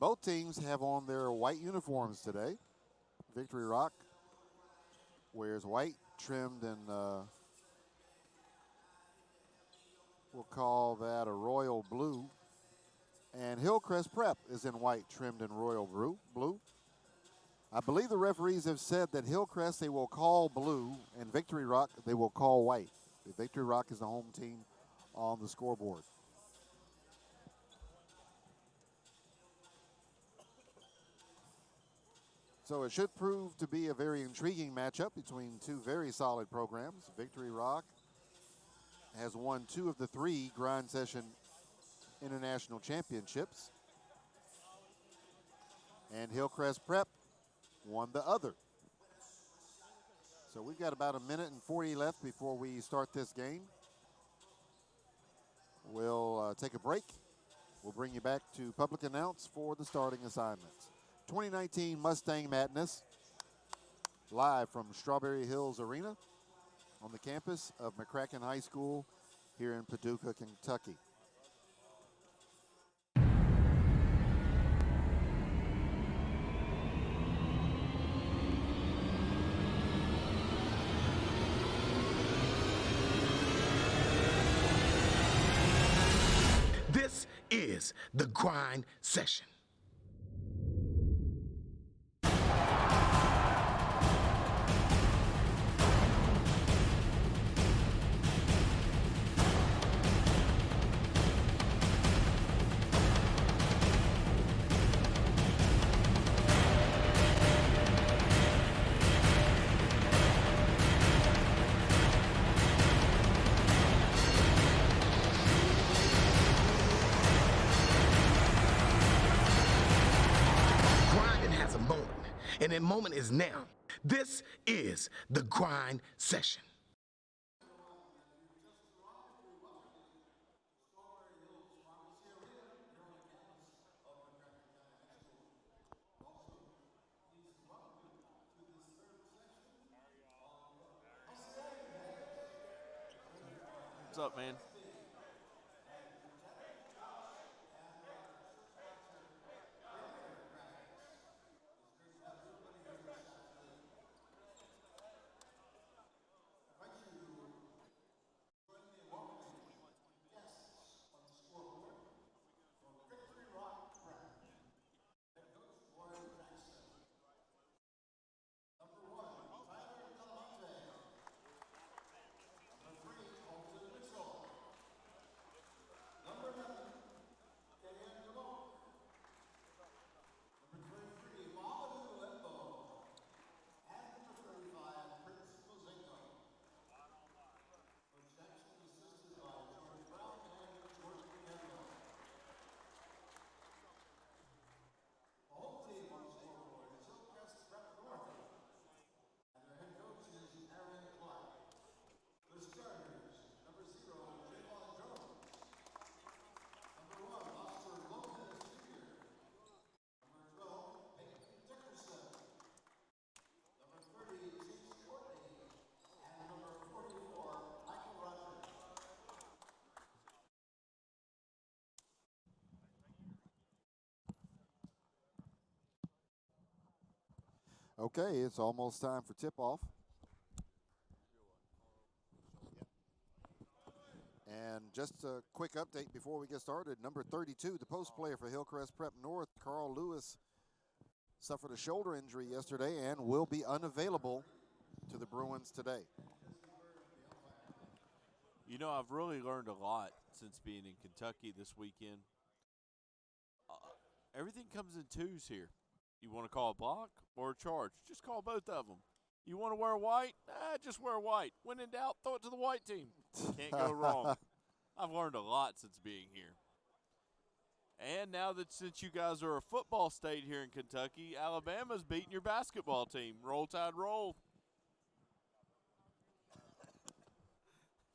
Both teams have on their white uniforms today. Victory Rock wears white, trimmed in, we'll call that a royal blue. And Hillcrest Prep is in white, trimmed in royal blue. I believe the referees have said that Hillcrest they will call blue, and Victory Rock they will call white. Victory Rock is the home team on the scoreboard. So it should prove to be a very intriguing matchup between two very solid programs. Victory Rock has won 2 of the 3 Grind Session International Championships. And Hillcrest Prep won the other. So we've got about a minute and 40 left before we start this game. We'll take a break. We'll bring you back to public announce for the starting assignments. 2019 Mustang Madness, live from Strawberry Hills Arena on the campus of McCracken High School here in Paducah, Kentucky. This is the Grind Session. And that moment is now. This is the Grind Session. What's up, man? Okay, it's almost time for tip-off. And just a quick update before we get started. Number 32, the post player for Hillcrest Prep North, Carl Lewis, suffered a shoulder injury yesterday and will be unavailable to the Bruins today. You know, I've really learned a lot since being in Kentucky this weekend. Everything comes in twos here. You want to call a block or a charge? Just call both of them. You want to wear white? Just wear white. When in doubt, throw it to the white team. Can't go wrong. I've learned a lot since being here. And now that since you guys are a football state here in Kentucky, Alabama's beating your basketball team. Roll Tide roll.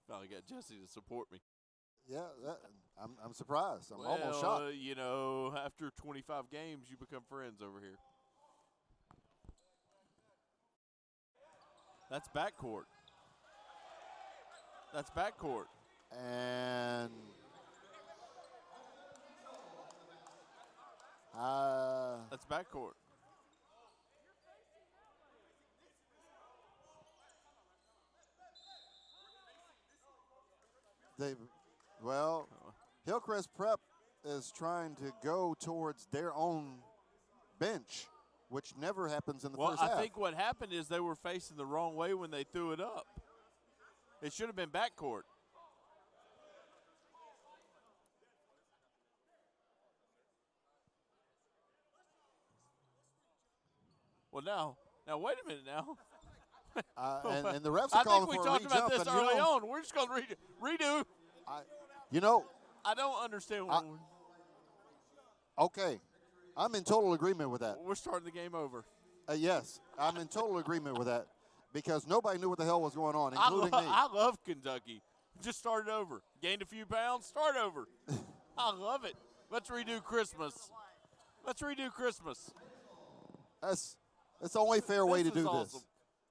Finally got Jesse to support me. Yeah, I'm surprised. I'm almost shocked. You know, after 25 games, you become friends over here. That's backcourt. That's backcourt. And That's backcourt. Well, Hillcrest Prep is trying to go towards their own bench, which never happens in the first half. I think what happened is they were facing the wrong way when they threw it up. It should have been backcourt. Well, now wait a minute now. And the refs are calling for a re-jump. I think we talked about this early on. We're just going to redo. I don't understand what okay, I'm in total agreement with that. we're starting the game over. Yes, I'm in total agreement with that because nobody knew what the hell was going on, including me. I love Kentucky. Just start it over. Gained a few pounds, start over. I love it. Let's redo Christmas. That's the only fair way to do awesome. this.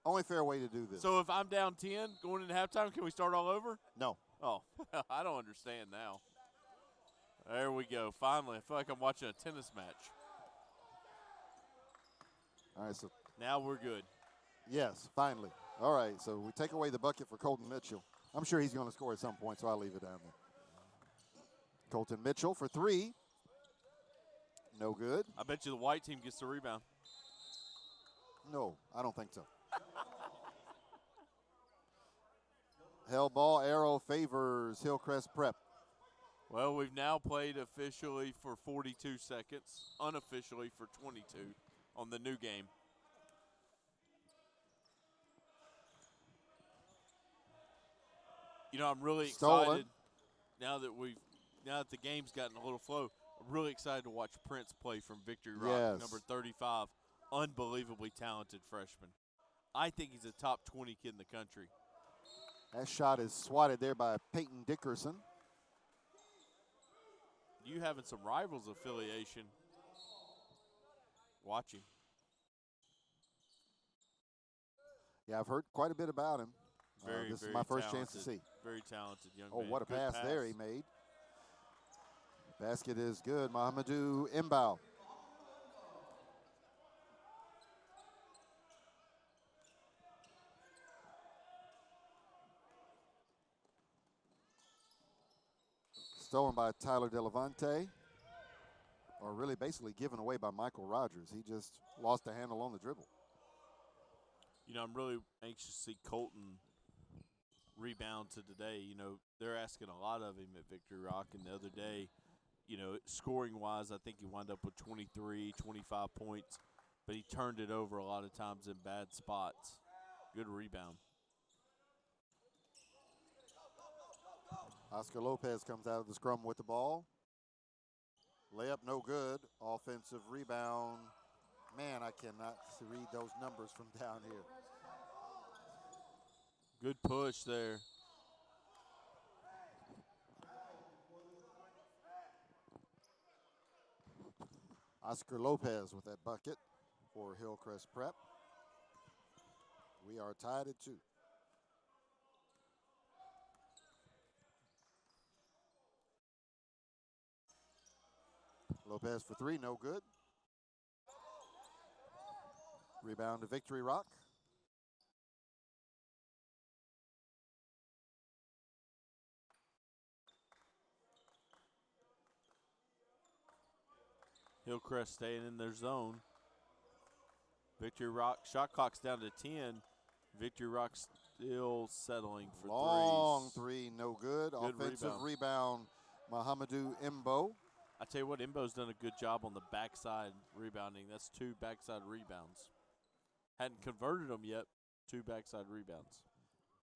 Only fair way to do this. So if I'm down 10 going into halftime, can we start all over? No. Oh, I don't understand now. There we go. Finally, I feel like I'm watching a tennis match. All right, so now we're good. Yes, finally. All right, so we take away the bucket for Colton Mitchell. I'm sure he's going to score at some point, so I'll leave it down there. Colton Mitchell for 3. No good. I bet you the white team gets the rebound. No, I don't think so. Hell ball arrow favors Hillcrest Prep. Well, we've now played officially for 42 seconds, unofficially for 22 on the new game. You know, I'm really excited now that the game's gotten a little flow. I'm really excited to watch Prince play from Victory Rock, number 35. Unbelievably talented freshman. I think he's a top 20 kid in the country. That shot is swatted there by Peyton Dickerson. You having some Rivals affiliation. Watch him. Yeah, I've heard quite a bit about him. This Very is my first talented, chance to see. Very talented young man. Oh, what a Good pass there he made. Basket is good. Mahamadou Imbao. Stolen by Tyler DeLevante, or really basically given away by Michael Rogers. He just lost the handle on the dribble. You know, I'm really anxious to see Colton rebound to today. You know, they're asking a lot of him at Victory Rock, and the other day, you know, scoring-wise, I think he wound up with 23, 25 points, but he turned it over a lot of times in bad spots. Good rebound. Oscar Lopez comes out of the scrum with the ball. Layup no good. Offensive rebound. Man, I cannot read those numbers from down here. Good push there. Oscar Lopez with that bucket for Hillcrest Prep. We are tied at 2. Lopez for 3, no good. Rebound to Victory Rock. Hillcrest staying in their zone. Victory Rock, shot clock's down to 10. Victory Rock still settling for Long threes. 3, no good. Offensive rebound, Mahamadou Imbo. I tell you what, Imbo's done a good job on the backside rebounding. That's 2 backside rebounds. Hadn't converted them yet. 2 backside rebounds.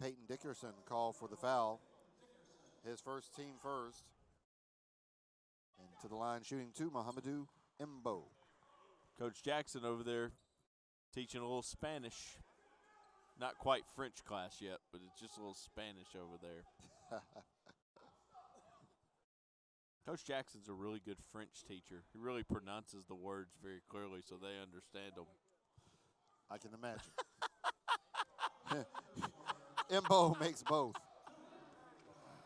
Peyton Dickerson called for the foul. His first, team first. And to the line shooting 2, Mahamadou Imbo. Coach Jackson over there teaching a little Spanish. Not quite French class yet, but it's just a little Spanish over there. Coach Jackson's a really good French teacher. He really pronounces the words very clearly so they understand them. I can imagine. Imbo makes both.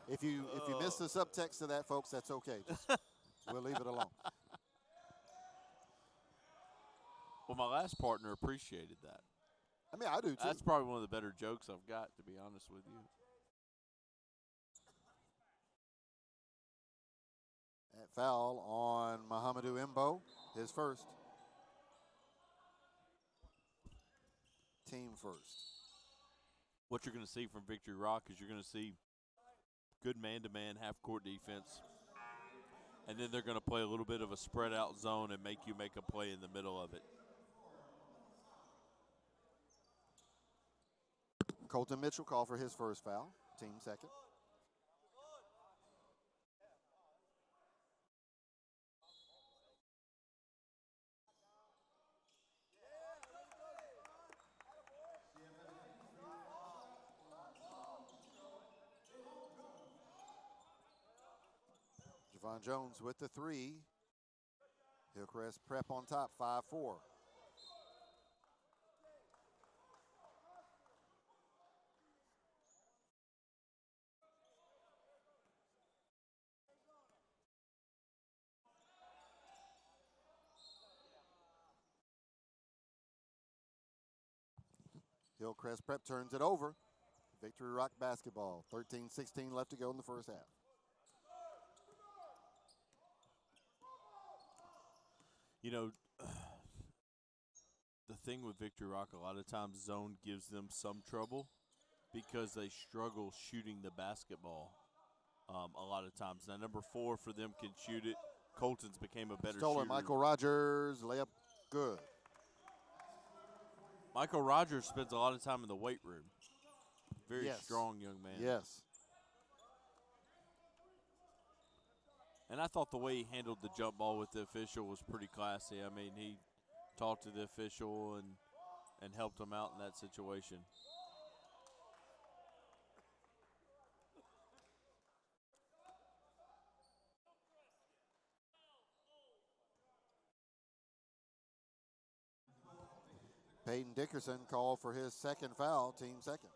If you miss the subtext of that, folks, that's okay. We'll leave it alone. Well, my last partner appreciated that. I mean, I do too. That's probably one of the better jokes I've got, to be honest with you. That foul on Mahamadou Imbo, his first. Team first. What you're going to see from Victory Rock is you're going to see good man-to-man half-court defense, and then they're going to play a little bit of a spread-out zone and make you make a play in the middle of it. Colton Mitchell called for his first foul, team second. Javon Jones with the three. Hillcrest Prep on top, 5-4. Hillcrest Prep turns it over. Victory Rock basketball. 13-16 left to go in the first half. You know, the thing with Victory Rock, a lot of times zone gives them some trouble because they struggle shooting the basketball a lot of times. Now, number 4 for them can shoot it. Colton's became a better Stolen, shooter. Michael Rogers, layup good. Michael Rogers spends a lot of time in the weight room. Very Yes. strong young man. Yes. And I thought the way he handled the jump ball with the official was pretty classy. I mean, he talked to the official and helped him out in that situation. Peyton Dickerson called for his second foul, team second.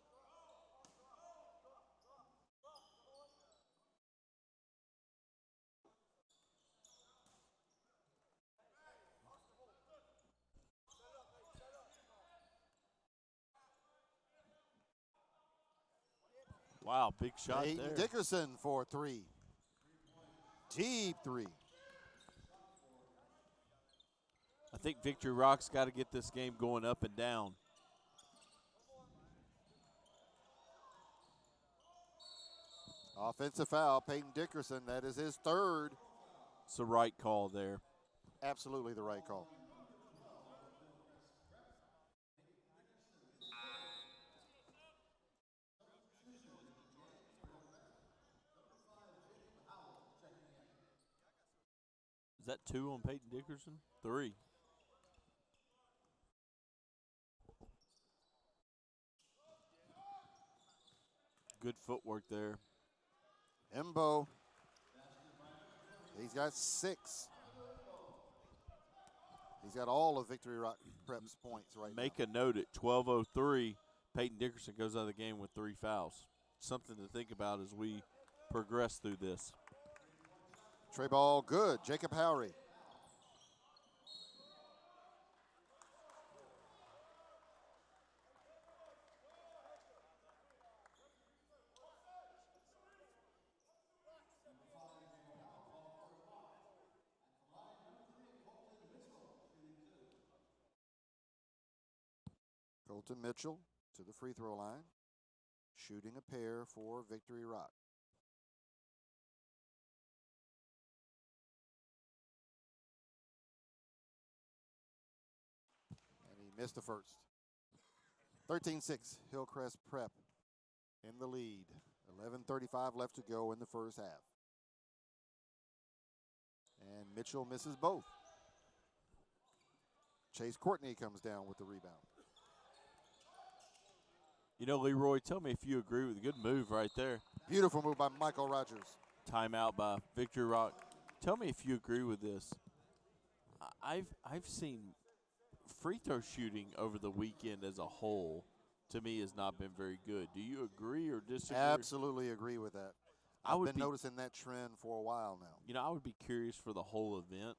Wow, big shot Peyton there. Dickerson for three. Deep three. I think Victory Rock's got to get this game going up and down. Offensive foul, Peyton Dickerson. That is his third. It's the right call there. Absolutely the right call. Is that 2 on Peyton Dickerson? 3. Good footwork there. Imbo. He's got 6. He's got all of Victory Rock Prep's points right Make now. a note at 12:03, Peyton Dickerson goes out of the game with 3 fouls. Something to think about as we progress through this. Tray ball good. Jacob Howry. Colton Mitchell to the free throw line, shooting a pair for Victory Rock. And he missed the first. 13-6, Hillcrest Prep in the lead. 11:35 left to go in the first half. And Mitchell misses both. Chase Courtney comes down with the rebound. You know, Leroy, tell me if you agree with a good move right there. Beautiful move by Michael Rogers. Timeout by Victory Rock. Tell me if you agree with this. I've seen free throw shooting over the weekend as a whole, to me, has not been very good. Do you agree or disagree? Absolutely agree with that. I would I've been noticing that trend for a while now. You know, I would be curious for the whole event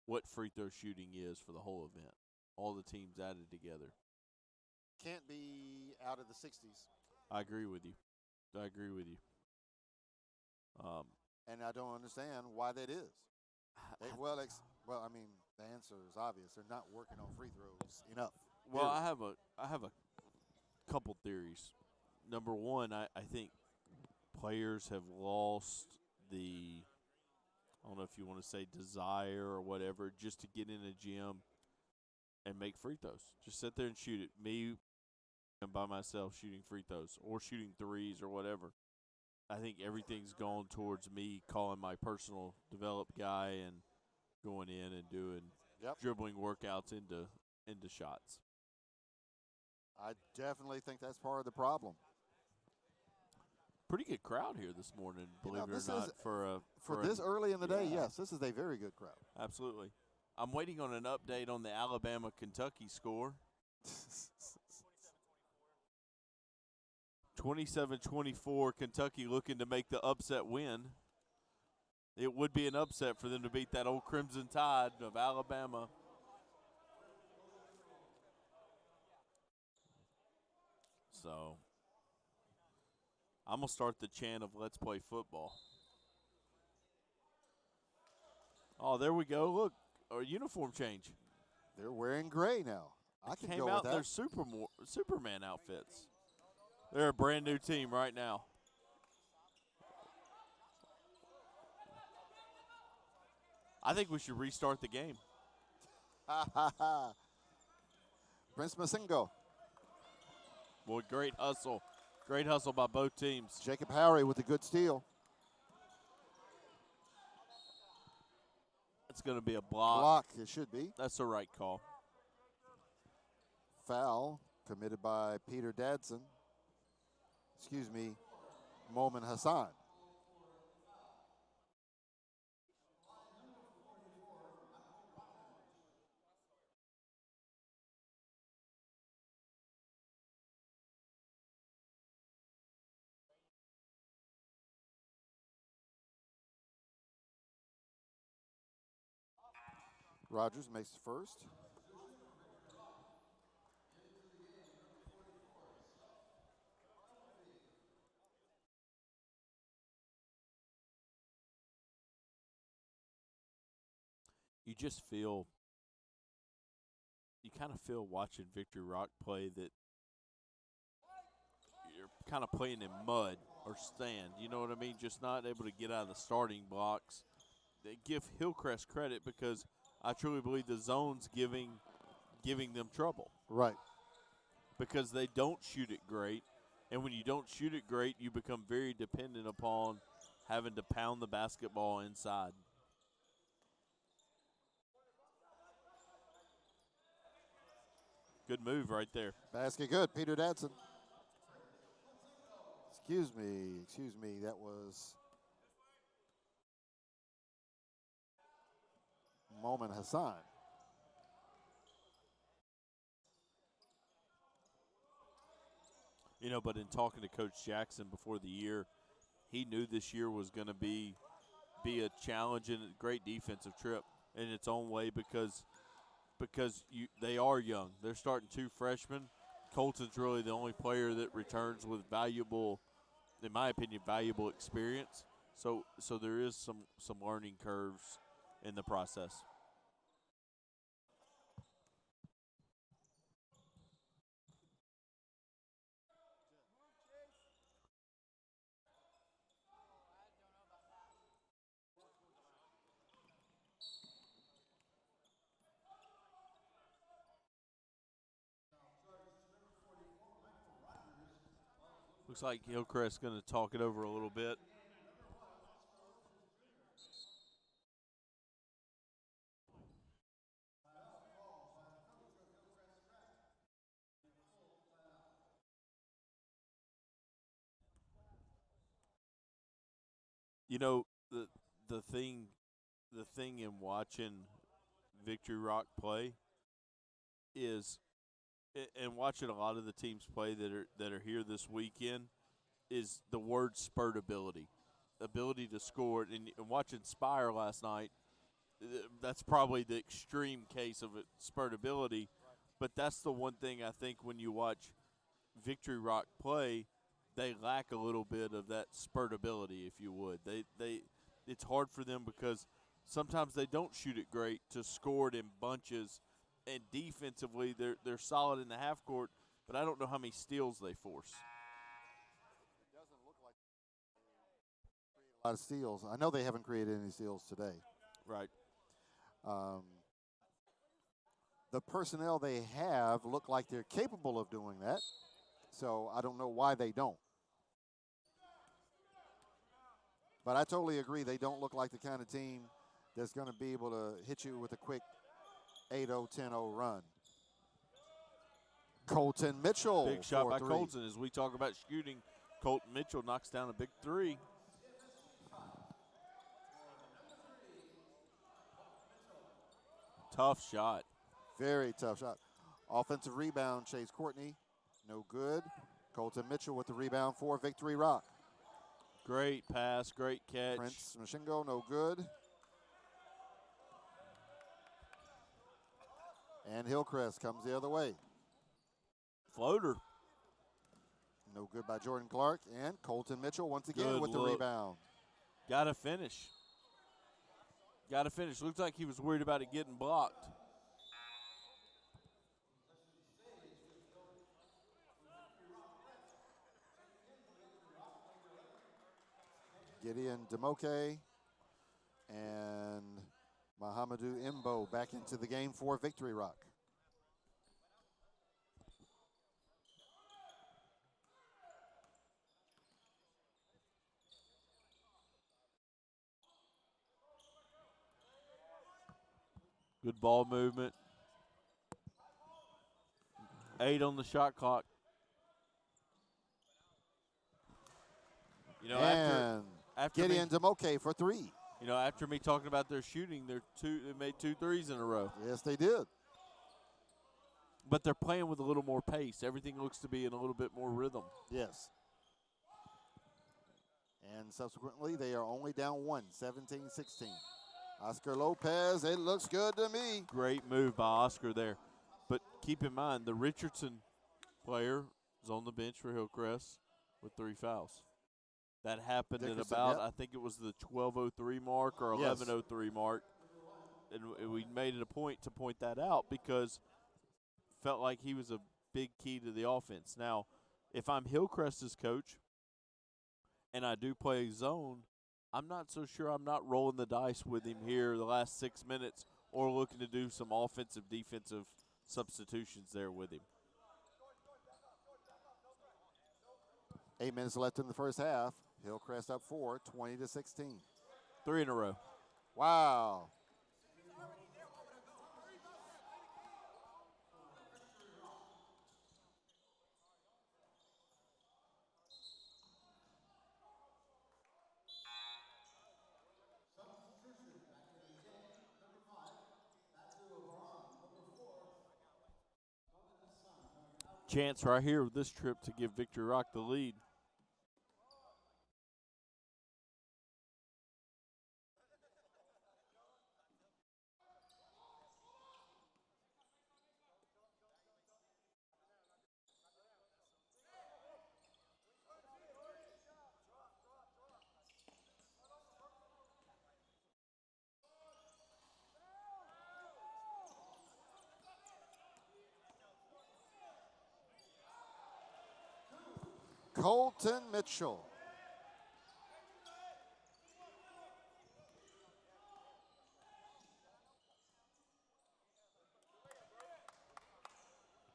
what free throw shooting is for the whole event all the teams added together. Can't be out of the 60s. I agree with you. And I don't understand why that is. Well, I mean, the answer is obvious. They're not working on free throws enough. Well, Period. I have a couple theories. Number one, I think players have lost the, I don't know if you want to say desire or whatever, just to get in a gym and make free throws. Just sit there and shoot it. Me and by myself shooting free throws or shooting threes or whatever. I think everything's gone towards me calling my personal develop guy and going in and doing dribbling workouts into shots. I definitely think that's part of the problem. Pretty good crowd here this morning, believe it or not. For this early in the day, yes, this is a very good crowd. Absolutely. I'm waiting on an update on the Alabama-Kentucky score. 27-24, Kentucky looking to make the upset win. It would be an upset for them to beat that old Crimson Tide of Alabama. So I'm going to start the chant of let's play football. Oh, there we go. Look, our uniform change. They're wearing gray now. I can Came go out with in that. their Superman outfits. They're a brand new team right now. I think we should restart the game. Prince Masingo. Boy, great hustle. Great hustle by both teams. Jacob Howery with a good steal. It's going to be a block. Block, it should be. That's the right call. Foul committed by Peter Dadson. Momin Hassan. Rogers makes the first. You just feel, you kind of feel watching Victory Rock play that you're kind of playing in mud or stand. You know what I mean? Just not able to get out of the starting blocks. They give Hillcrest credit because I truly believe the zone's giving them trouble. Right. Because they don't shoot it great. And when you don't shoot it great, you become very dependent upon having to pound the basketball inside. Good move right there. Basket good, Peter Dadson. Excuse me, that was Momin Hassan. You know, but in talking to Coach Jackson before the year, he knew this year was going to be a challenge and a great defensive trip in its own way because they are young. They're starting 2 freshmen. Colton's really the only player that returns with valuable, in my opinion, valuable experience. So there is some learning curves in the process. Looks like Hillcrest's going to talk it over a little bit. You know, the thing in watching Victory Rock play is, and watching a lot of the teams play that are here this weekend, is the word spurtability, ability to score. And watching Spire last night, that's probably the extreme case of it, spurtability. But that's the one thing I think when you watch Victory Rock play, they lack a little bit of that spurtability, if you would. It's hard for them because sometimes they don't shoot it great to score it in bunches, and defensively they're solid in the half court, but I don't know how many steals they force. A lot of steals. I know they haven't created any steals today. Right. The personnel they have look like they're capable of doing that, so I don't know why they don't. But I totally agree. They don't look like the kind of team that's going to be able to hit you with a quick 8-0, 10-0 run. Colton Mitchell. Big shot by three. Colton. As we talk about shooting, Colton Mitchell knocks down a big three. Tough shot. Very tough shot. Offensive rebound, Chase Courtney. No good. Colton Mitchell with the rebound for Victory Rock. Great pass, great catch. Prince Mashingo, no good. And Hillcrest comes the other way. Floater. No good by Jordan Clark. And Colton Mitchell once again Good with the look. rebound. Got to finish. Got to finish. Looks like he was worried about it getting blocked. Gideon Demoke and Mahamadou Imbo back into the game for Victory Rock. Good ball movement. 8 on the shot clock. You know, after Gideon Demoke for three. You know, after me talking about their shooting, they made 2 threes in a row. Yes, they did. But they're playing with a little more pace. Everything looks to be in a little bit more rhythm. Yes. And subsequently, they are only down 1, 17-16. Oscar Lopez, it looks good to me. Great move by Oscar there. But keep in mind, the Richardson player is on the bench for Hillcrest with 3 fouls. That happened at about, yep. I think it was the 12:03 mark or 11:03 mark. And we made it a point to point that out because felt like he was a big key to the offense. Now, if I'm Hillcrest's coach and I do play zone, I'm not so sure I'm not rolling the dice with him here the last 6 minutes or looking to do some offensive, defensive substitutions there with him. 8 minutes left in the first half. Hillcrest up 4, 20-16. 3 in a row. Wow. Chance right here with this trip to give Victory Rock the lead. Colton Mitchell.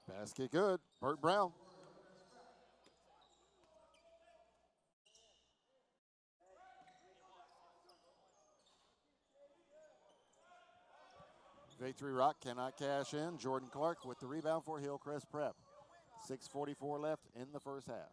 Basket good. Burt Brown. Victory Rock cannot cash in. Jordan Clark with the rebound for Hillcrest Prep. 6:44 left in the first half.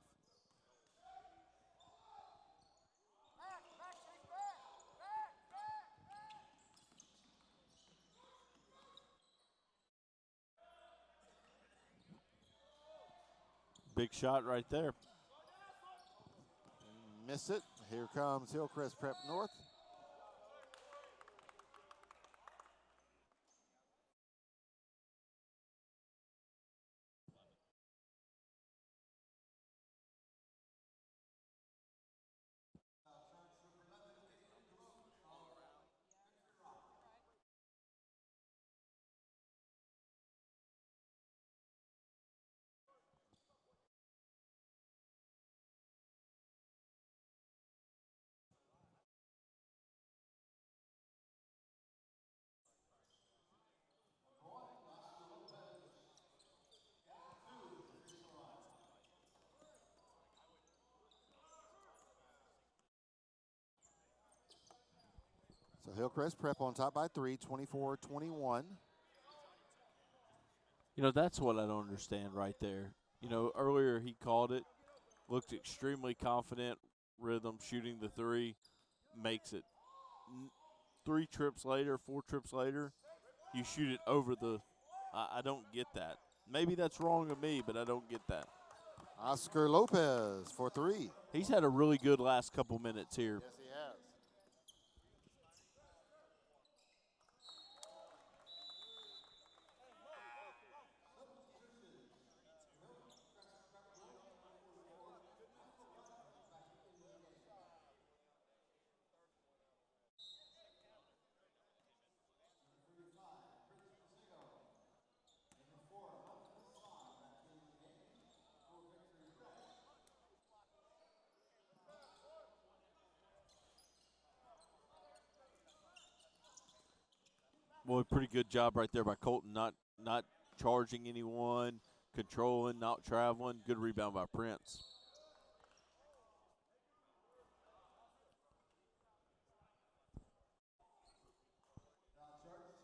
Big shot right there. Miss it. Here comes Hillcrest Prep North. So Hillcrest Prep on top by 3, 24-21. You know, that's what I don't understand right there. You know, earlier he called it, looked extremely confident, rhythm, shooting the three, makes it. 3 trips later, 4 trips later, you shoot it over the – I don't get that. Maybe that's wrong of me, but I don't get that. Oscar Lopez for 3. He's had a really good last couple minutes here. Yes, he has. Boy, pretty good job right there by Colton, not charging anyone, controlling, not traveling. Good rebound by Prince.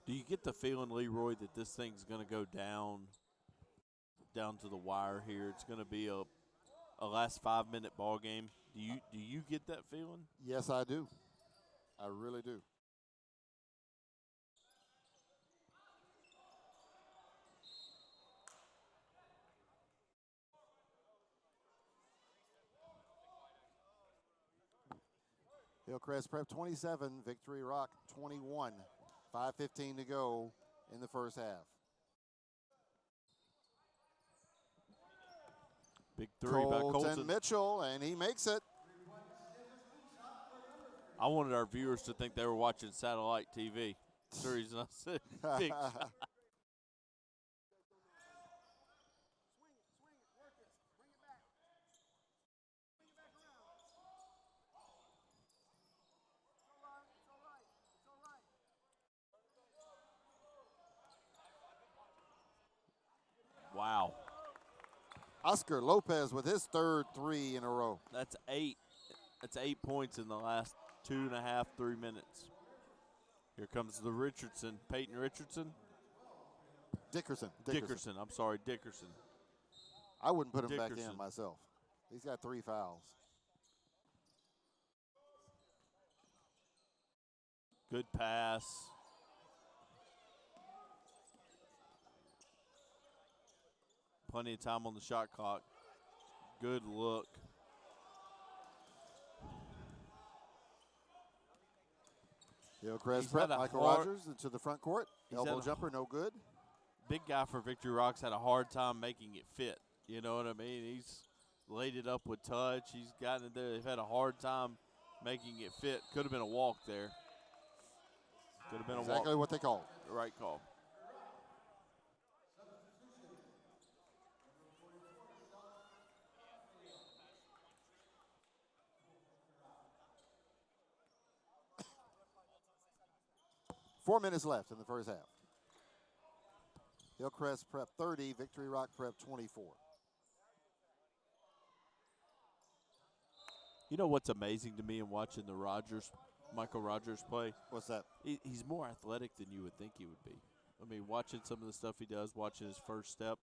Do you get the feeling, Leroy, that this thing's going to go down to the wire here? It's going to be a last 5-minute ball game. Do you get that feeling? Yes, I do. I really do. Hillcrest Prep 27, Victory Rock 21. 5:15 to go in the first half. Big three by Colton. Mitchell, and he makes it. I wanted our viewers to think they were watching satellite TV. That's the reason I said big shot. Wow. Oscar Lopez with his third 3 in a row. That's 8. That's 8 points in the last 2.5, 3 minutes. Here comes the Richardson, Peyton Richardson. Dickerson. I'm sorry, Dickerson. I wouldn't put him back Dickerson. in myself. He's got 3 fouls. Good pass. Plenty of time on the shot clock. Good look. Hillcrest Prep, Michael Rogers into the front court. Elbow jumper, no good. Big guy for Victory Rock's had a hard time making it fit. You know what I mean? He's laid it up with touch. He's gotten it there. They've had a hard time making it fit. Could have been a walk there. Could have been a walk. Exactly what they called. Right call. Four minutes left in the first half. Hillcrest Prep 30, Victory Rock Prep 24. You know what's amazing to me in watching the Michael Rogers play? What's that? He's more athletic than you would think he would be. I mean, watching some of the stuff he does, watching his first step,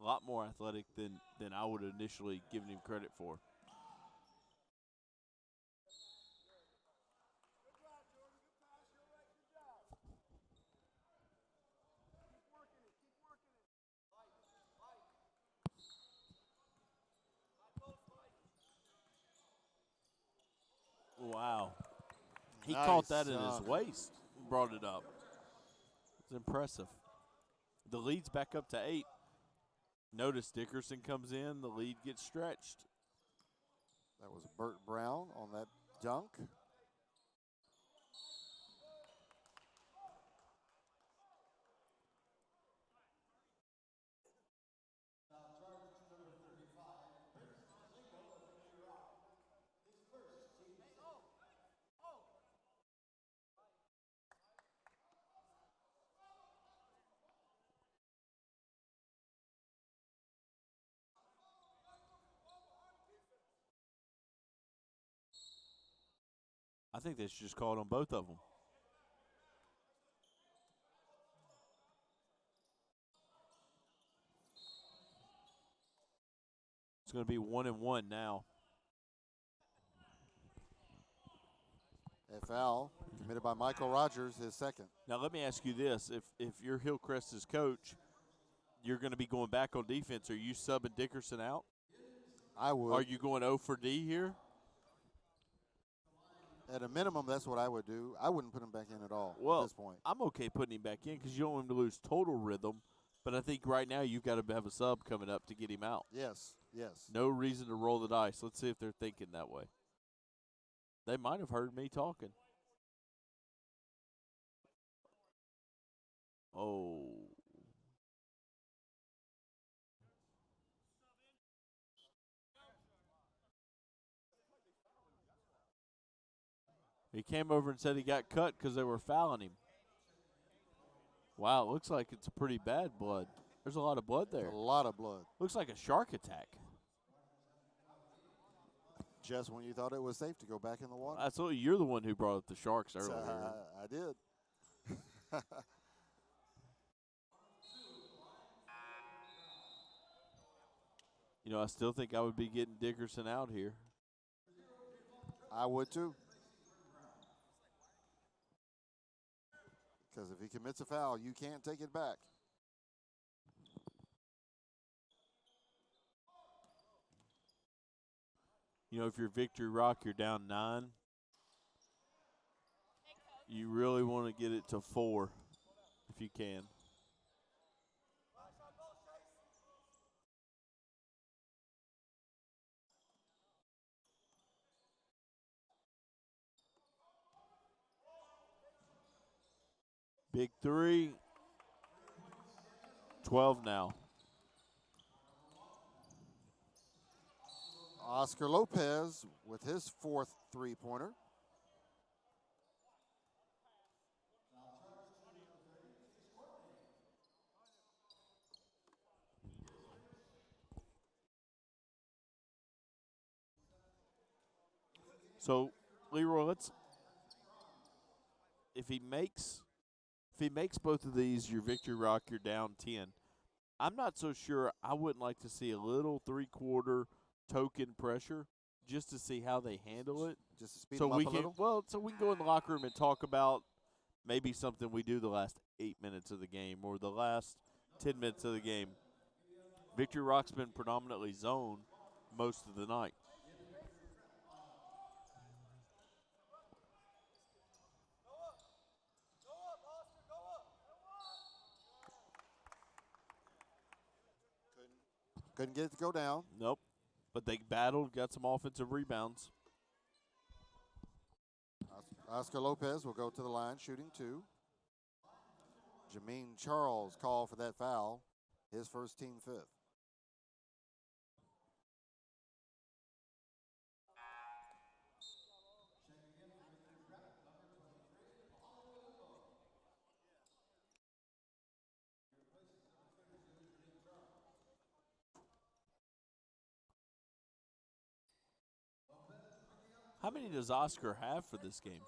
a lot more athletic than I would have initially given him credit for. Wow. He caught that in his waist, brought it up. It's impressive. The lead's back up to 8. Notice Dickerson comes in. The lead gets stretched. That was Burt Brown on that dunk. I think they should just call it on both of them. going to be 1-1 now. A foul committed by Michael Rogers, his second. Now, let me ask you this. If you're Hillcrest's coach, you're going to be going back on defense. Are you subbing Dickerson out? I would. Are you going 0 for D here? At a minimum, that's what I would do. I wouldn't put him back in at all Well, at this point. I'm okay putting him back in because you don't want him to lose total rhythm. But I think right now you've got to have a sub coming up to get him out. Yes, yes. No reason to roll the dice. Let's see if they're thinking that way. They might have heard me talking. Oh. He came over and said he got cut because they were fouling him. Wow, it looks like it's a pretty bad blood. There's a lot of blood there. A lot of blood. Looks like a shark attack. Just when you thought it was safe to go back in the water. Absolutely. You're the one who brought up the sharks earlier. I did. You know, I still think I would be getting Dickerson out here. I would too. Because if he commits a foul, you can't take it back. You know, if you're Victory Rock, you're down 9. You really want to get it to 4 if you can. Big 3. 12 now. Oscar Lopez with his fourth three-pointer. So, Leroy, if he makes both of these your Victory Rock, you're down 10. I'm not so sure. I wouldn't like to see a little three-quarter token pressure just to see how they handle it. Just to speed them up a little? Well, so we can go in the locker room and talk about maybe something we do the last 8 minutes of the game or the last 10 minutes of the game. Victory Rock's been predominantly zone most of the night. Couldn't get it to go down. Nope. But they battled, got some offensive rebounds. Oscar Lopez will go to the line, shooting 2. Jameen Charles called for that foul, his first team fifth. How many does Oscar have for this game?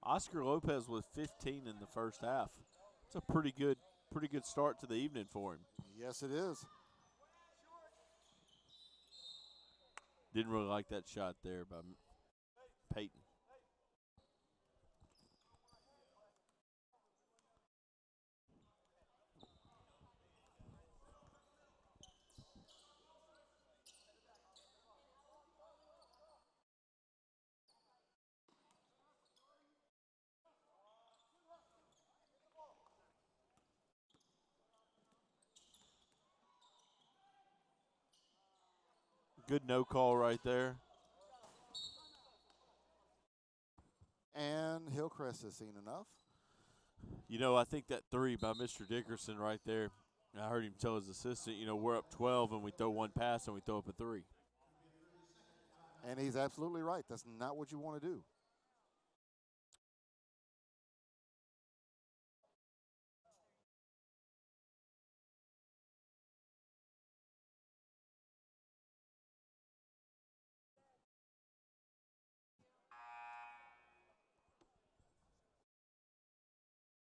Oscar Lopez with 15 in the first half. It's a pretty good start to the evening for him. Yes, it is. Didn't really like that shot there by Peyton. Good no call right there. And Hillcrest has seen enough. You know, I think that 3 by Mr. Dickerson right there, I heard him tell his assistant, you know, we're up 12 and we throw one pass and we throw up a 3. And he's absolutely right. That's not what you want to do.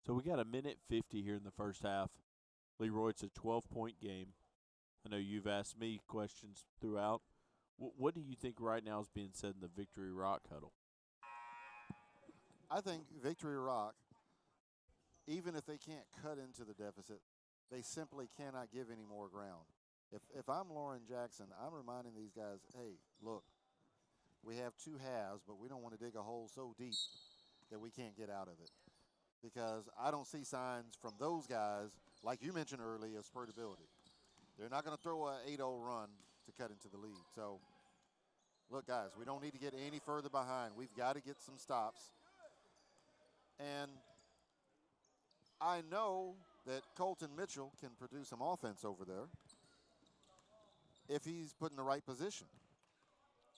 So we got a minute 50 here in the first half. Leroy, it's a 12-point game. I know you've asked me questions throughout. What do you think right now is being said in the Victory Rock huddle? I think Victory Rock, even if they can't cut into the deficit, they simply cannot give any more ground. If I'm Lauren Jackson, I'm reminding these guys, hey, look, we have two halves, but we don't want to dig a hole so deep that we can't get out of it. Because I don't see signs from those guys, like you mentioned earlier, of spurtability. They're not going to throw an 8-0 run to cut into the lead. So, look, guys, we don't need to get any further behind. We've got to get some stops. And I know that Colton Mitchell can produce some offense over there if he's put in the right position.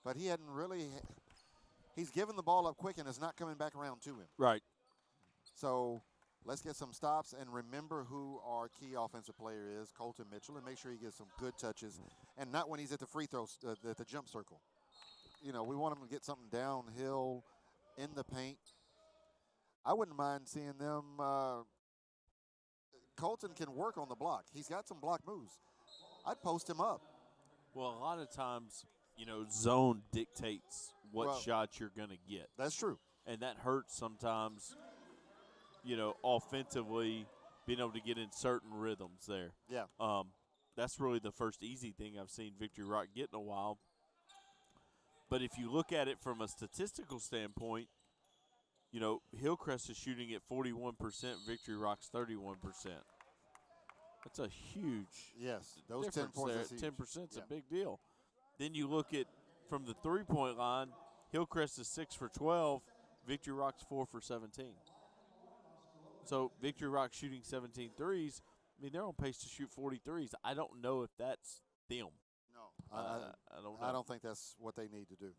But he hadn't really – he's given the ball up quick and it's not coming back around to him. Right. So let's get some stops and remember who our key offensive player is, Colton Mitchell, and make sure he gets some good touches, and not when he's at the free throw, at the jump circle. You know, we want him to get something downhill in the paint. I wouldn't mind seeing them. Colton can work on the block. He's got some block moves. I'd post him up. Well, a lot of times, you know, zone dictates what shots you're going to get. That's true. And that hurts sometimes, you know, offensively, being able to get in certain rhythms there. Yeah. That's really the first easy thing I've seen Victory Rock get in a while. But if you look at it from a statistical standpoint, you know, Hillcrest is shooting at 41%, Victory Rock's 31%. That's a huge those 10 points. there. 10% is a big deal. Then you look at from the three-point line, Hillcrest is 6 for 12, Victory Rock's 4 for 17. So Victory Rock shooting 17 threes. I mean, they're on pace to shoot 40 threes. I don't know if that's them. No, I don't know. I don't think that's what they need to do.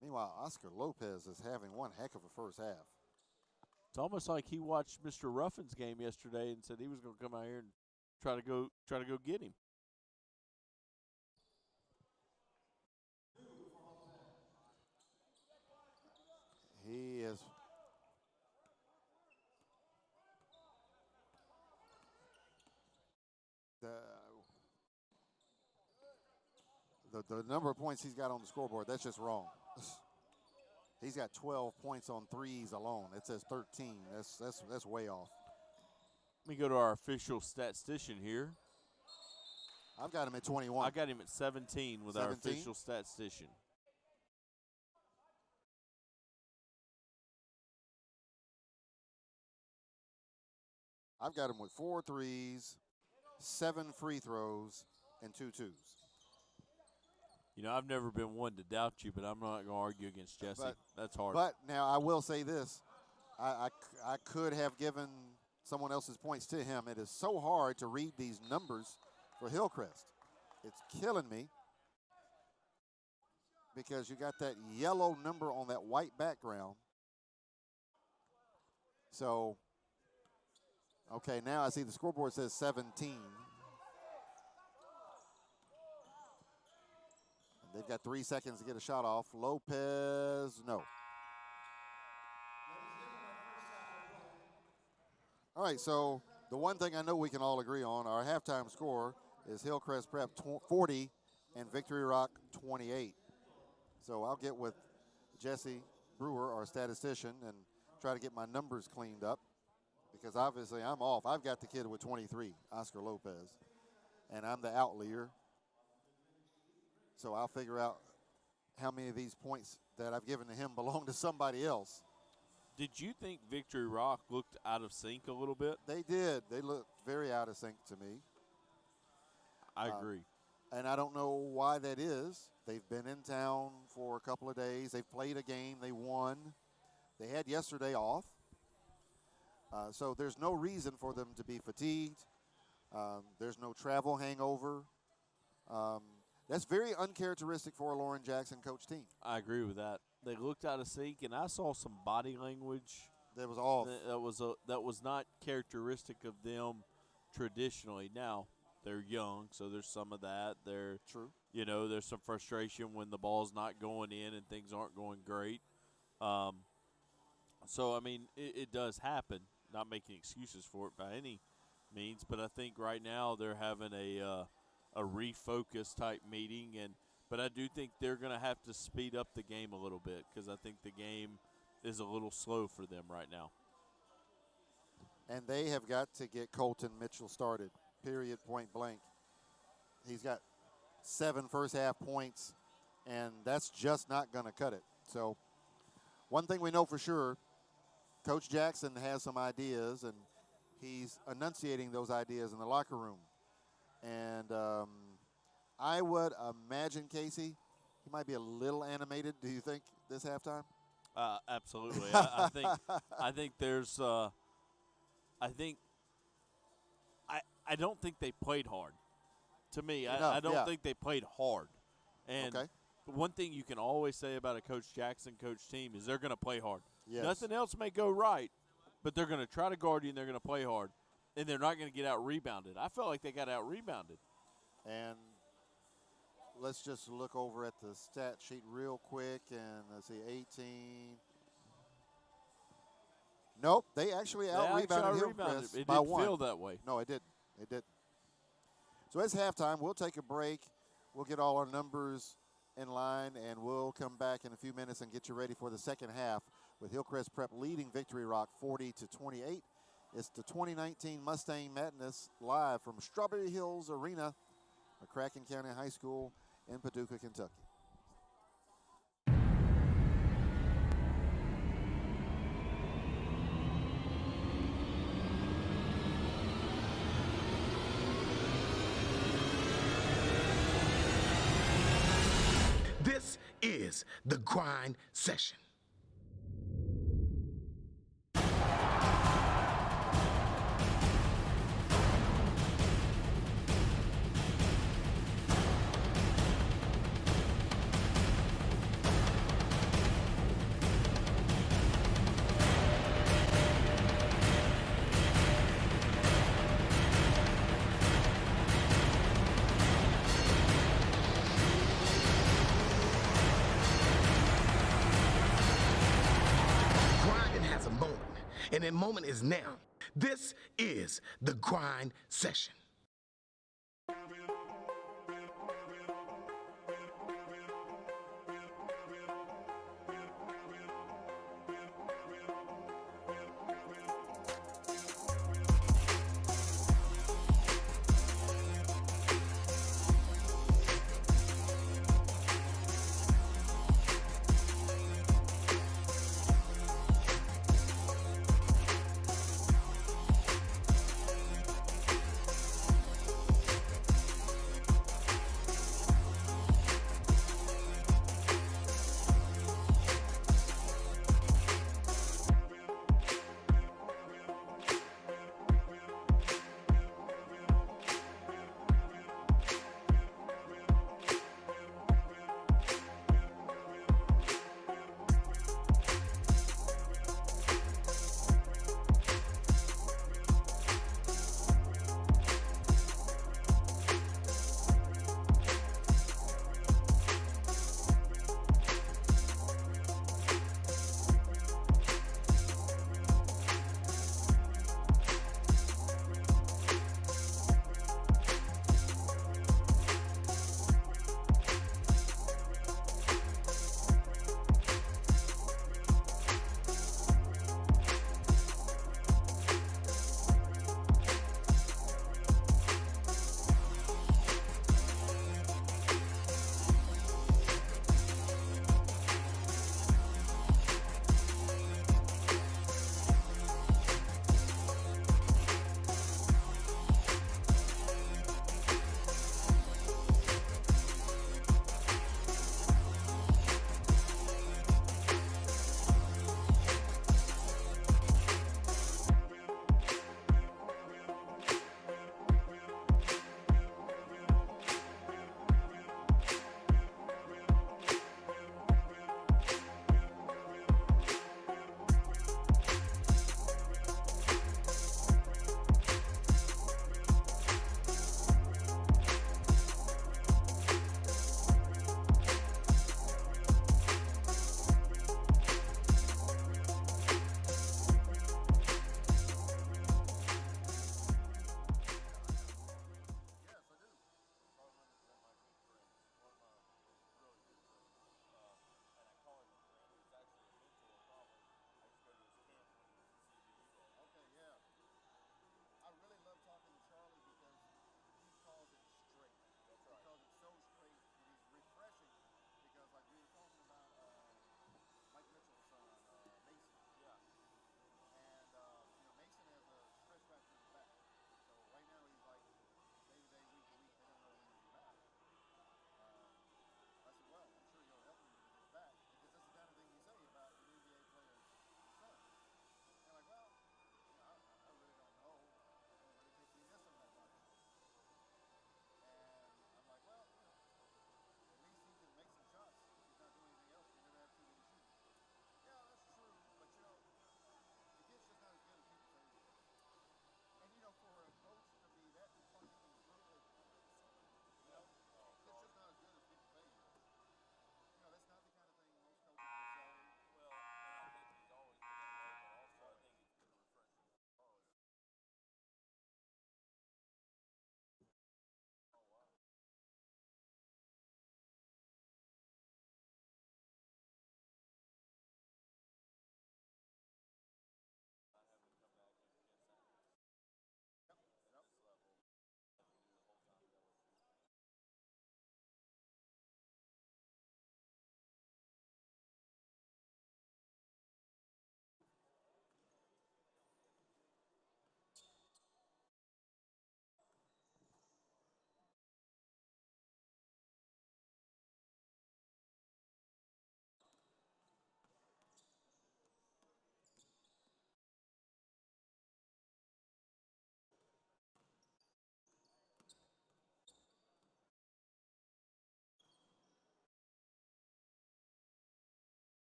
Meanwhile, Oscar Lopez is having one heck of a first half. It's almost like he watched Mr. Ruffin's game yesterday and said he was going to come out here and try to go get him. He is. The number of points he's got on the scoreboard, that's just wrong. He's got 12 points on threes alone. It says 13. That's way off. Let me go to our official statistician here. I've got him at 21. I got him at 17 with 17? Our official statistician. I've got him with 4 threes, 7 free throws, and 2 twos. You know, I've never been one to doubt you, but I'm not going to argue against Jesse. That's hard. But now I will say this. I could have given someone else's points to him. It is so hard to read these numbers for Hillcrest. It's killing me because you got that yellow number on that white background. So, okay, now I see the scoreboard says 17. They've got 3 seconds to get a shot off. Lopez, no. All right, so the one thing I know we can all agree on, our halftime score is Hillcrest Prep 40 and Victory Rock 28. So I'll get with Jesse Brewer, our statistician, and try to get my numbers cleaned up because obviously I'm off. I've got the kid with 23, Oscar Lopez, and I'm the outlier. So I'll figure out how many of these points that I've given to him belong to somebody else. Did you think Victory Rock looked out of sync a little bit? They did. They looked very out of sync to me. I agree. And I don't know why that is. They've been in town for a couple of days. They've played a game. They won. They had yesterday off. So there's no reason for them to be fatigued. There's no travel hangover. That's very uncharacteristic for a Lauren Jackson coach team. I agree with that. They looked out of sync, and I saw some body language that was off. That was not characteristic of them traditionally. Now they're young, so there's some of that. True. You know, there's some frustration when the ball's not going in and things aren't going great. So I mean, it does happen. Not making excuses for it by any means, but I think right now they're having a refocus type meeting, but I do think they're going to have to speed up the game a little bit because I think the game is a little slow for them right now. And they have got to get Colton Mitchell started, period, point blank. He's got 7 first-half points, and that's just not going to cut it. So one thing we know for sure, Coach Jackson has some ideas, and he's enunciating those ideas in the locker room. And I would imagine, Casey, he might be a little animated, do you think, this halftime? Absolutely. I think there's I don't think they played hard. To me, I don't think they played hard. And one thing you can always say about a Coach Jackson coach team is they're going to play hard. Yes. Nothing else may go right, but they're going to try to guard you and they're going to play hard. And they're not going to get out-rebounded. I felt like they got out-rebounded. And let's just look over at the stat sheet real quick. And let's see, 18. Nope, they actually out-rebounded Hillcrest by 1. It didn't feel that way. No, it didn't. It didn't. So it's halftime. We'll take a break. We'll get all our numbers in line, and we'll come back in a few minutes and get you ready for the second half with Hillcrest Prep leading Victory Rock 40-28. It's the 2019 Mustang Madness live from Strawberry Hills Arena, McCracken County High School in Paducah, Kentucky. This is the grind session. And that moment is now. This is the grind session.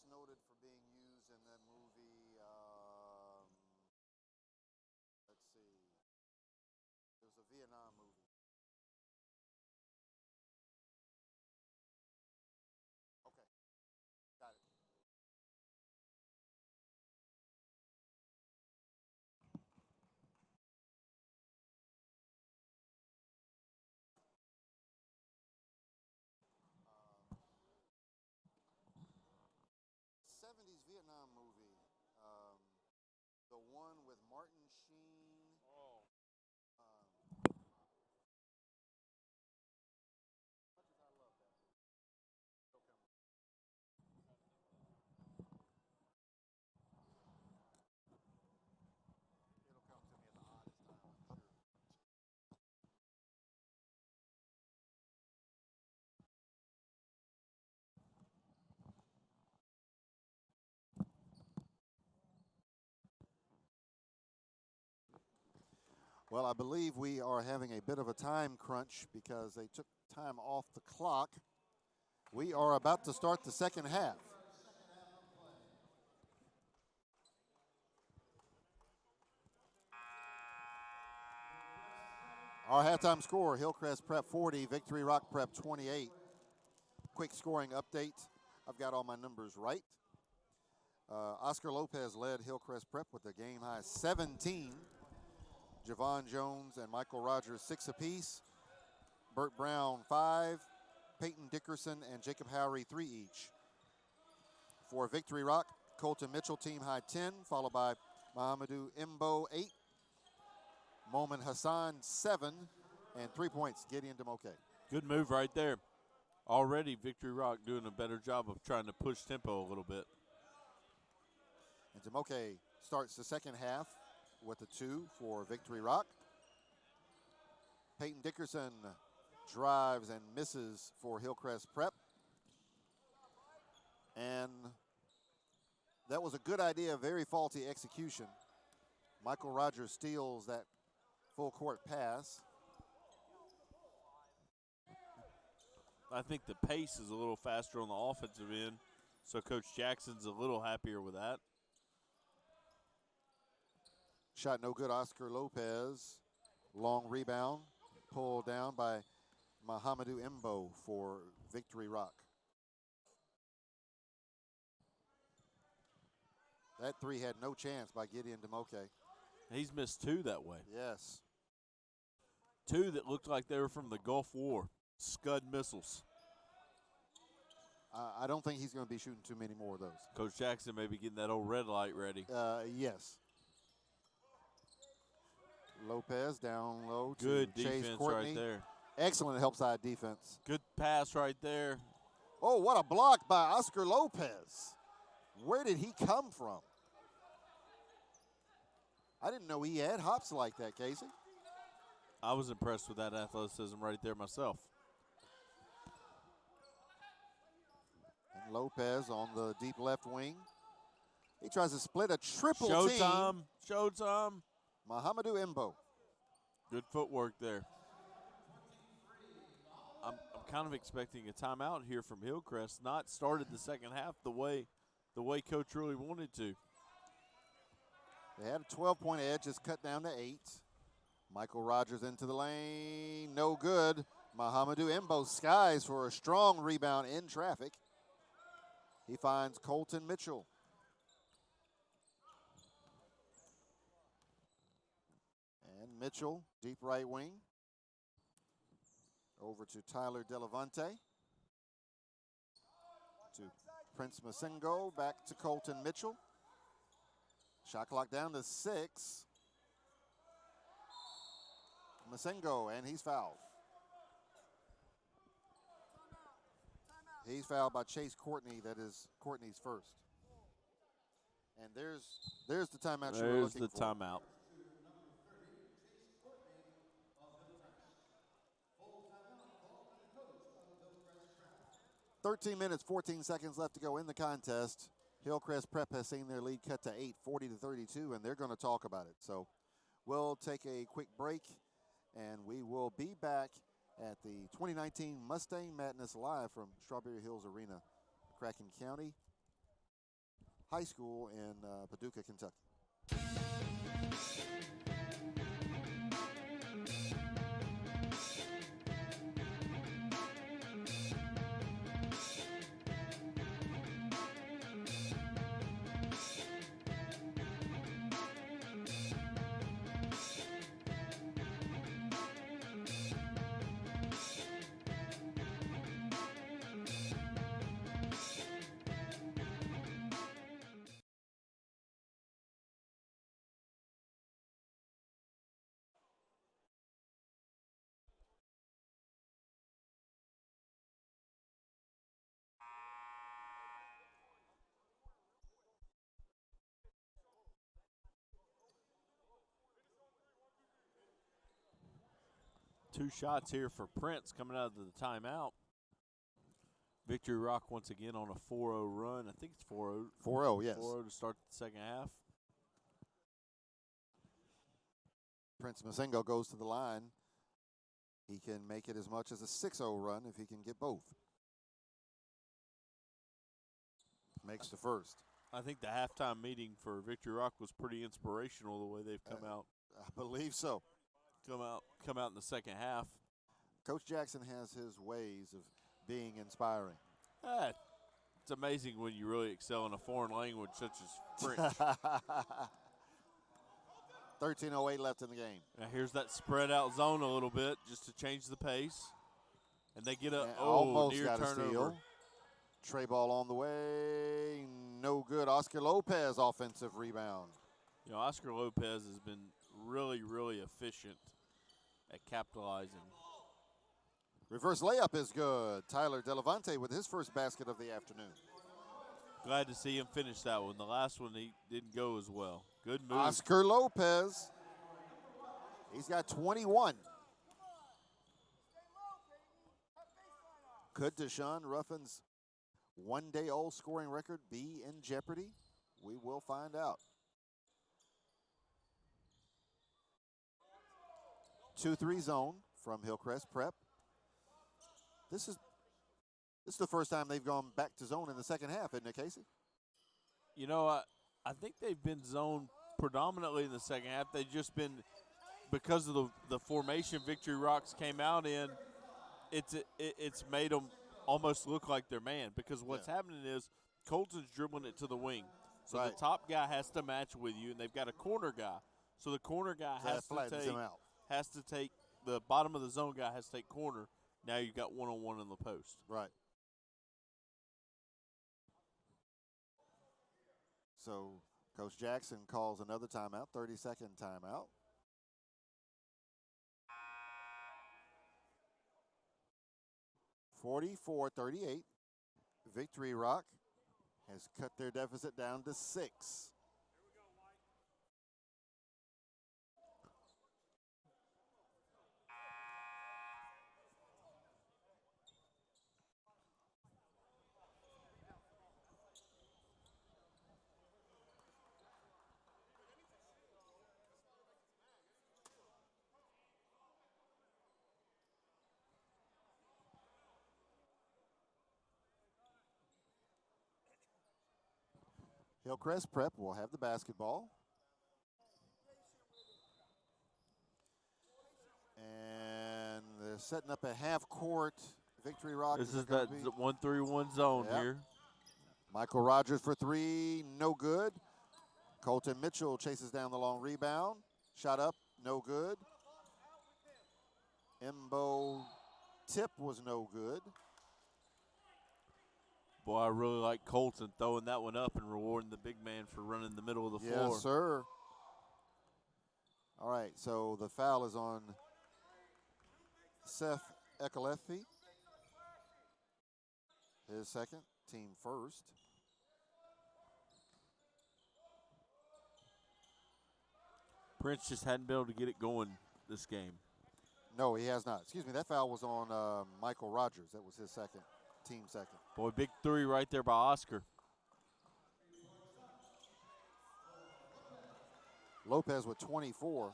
most noted for being used in that movie? Let's see. It was a Vietnam movie. Okay, got it. Uh, 70s Vietnam movie. The one with Martin Sheen. Oh. Um, much as I love that movie, it'll come. It'll come to me at the oddest time, I'm sure. Well, I believe we are having a bit of a time crunch because they took time off the clock. We are about to start the second half. Our halftime score, Hillcrest Prep 40, Victory Rock Prep 28. Quick scoring update. I've got all my numbers right. Oscar Lopez led Hillcrest Prep with a game high 17. Javon Jones and Michael Rogers 6 apiece. Burt Brown 5. Peyton Dickerson and Jacob Howry 3 each. For Victory Rock, Colton Mitchell team high 10, followed by Mahamadou Imbo 8. Momin Hassan 7, and 3 points, Gideon Demoke. Good move right there. Already Victory Rock doing a better job of trying to push tempo a little bit. And Demoke starts the second half with a 2 for Victory Rock. Peyton Dickerson drives and misses for Hillcrest Prep. And that was a good idea, very faulty execution. Michael Rogers steals that full court pass. I think the pace is a little faster on the offensive end, so Coach Jackson's a little happier with that. Shot no good, Oscar Lopez. Long rebound, pulled down by Mahamadou Imbo for Victory Rock. That 3 had no chance by Gideon Demoke. He's missed 2 that way. Yes. 2 that looked like they were from the Gulf War. Scud missiles. I don't think he's going to be shooting too many more of those. Coach Jackson may be getting that old red light ready. Yes. Lopez down low to Good Chase defense Courtney. right there. Excellent help side defense. Good pass right there. Oh, what a block by Oscar Lopez. Where did he come from? I didn't know he had hops like that, Casey. I was impressed with that athleticism right there myself. And Lopez on the deep left wing. He tries to split a triple Showtime. team. Showtime. Mahamadou Imbo. Good footwork there. I'm kind of expecting a timeout here from Hillcrest. Not started the second half the way Coach really wanted to. They had a 12-point edge, just cut down to 8. Michael Rogers into the lane, no good. Mahamadou Imbo skies for a strong rebound in traffic. He finds Colton Mitchell. And Mitchell, deep right wing. Over to Tyler Delavante. To Prince Masengo, back to Colton Mitchell. Shot clock down to 6. Masengo, and he's fouled. He's fouled by Chase Courtney. That is Courtney's first. And there's the timeout you were looking for. There's the timeout. 13 minutes, 14 seconds left to go in the contest. Hillcrest Prep has seen their lead cut to 8, 40-32, and they're going to talk about it. So we'll take a quick break, and we will be back at the 2019 Mustang Madness live from Strawberry Hills Arena, Cracken County. High School in Paducah, Kentucky. Two shots here for Prince coming out of the timeout. Victory Rock once again on a 4-0 run. I think it's 4-0. 4-0, yes. 4-0 to start the second half. Prince Masengo goes to the line. He can make it as much as a 6-0 run if he can get both. Makes the first. I think the halftime meeting for Victory Rock was pretty inspirational the way they've come out. I believe so. Come out in the second half. Coach Jackson has his ways of being inspiring. It's amazing when you really excel in a foreign language such as French. 13:08 left in the game. Now here's that spread out zone a little bit just to change the pace. And they get a almost near got turnover. a steal. Tray ball on the way. No good. Oscar Lopez offensive rebound. You know, Oscar Lopez has been really, really efficient at capitalizing. Reverse layup is good. Tyler Delavante with his first basket of the afternoon. Glad to see him finish that one. The last one, he didn't go as well. Good move. Oscar Lopez. He's got 21. Could Deshaun Ruffin's one-day-old scoring record be in jeopardy? We will find out. 2-3 zone from Hillcrest Prep. This is the first time they've gone back to zone in the second half, isn't it, Casey? You know, I think they've been zoned predominantly in the second half. They've just been, because of the formation Victory Rocks came out in, it's made them almost look like they're man, because what's happening is Colton's dribbling it to the wing. So the top guy has to match with you, and they've got a corner guy. So the corner guy has to take the bottom of the zone guy has to take corner. Now you've got one-on-one in the post. Right. So Coach Jackson calls another timeout, 30-second timeout. (44-38). Victory Rock has cut their deficit down to 6. Hillcrest Prep will have the basketball. And they're setting up a half-court. Victory Rock. This is that 1-3-1 zone here. Michael Rogers for 3, no good. Colton Mitchell chases down the long rebound. Shot up, no good. Embo tip was no good. Boy, I really like Colton throwing that one up and rewarding the big man for running the middle of the floor. Yes, sir. All right, so the foul is on Seth Ekalefi. His second, team first. Prince just hadn't been able to get it going this game. No, he has not. Excuse me, that foul was on Michael Rogers. That was his second, team second. Boy, big three right there by Oscar. Lopez with 24.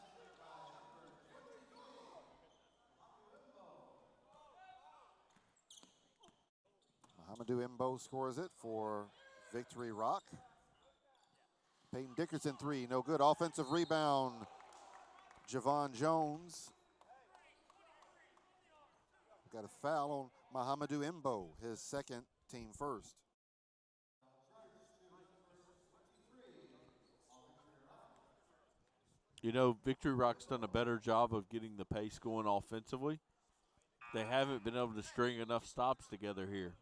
Mohamedou Embo scores it for Victory Rock. Peyton Dickerson three, no good. Offensive rebound, Javon Jones. Got a foul on Mahamadou Imbo, his second, team first. You know, Victory Rock's done a better job of getting the pace going offensively. They haven't been able to string enough stops together here.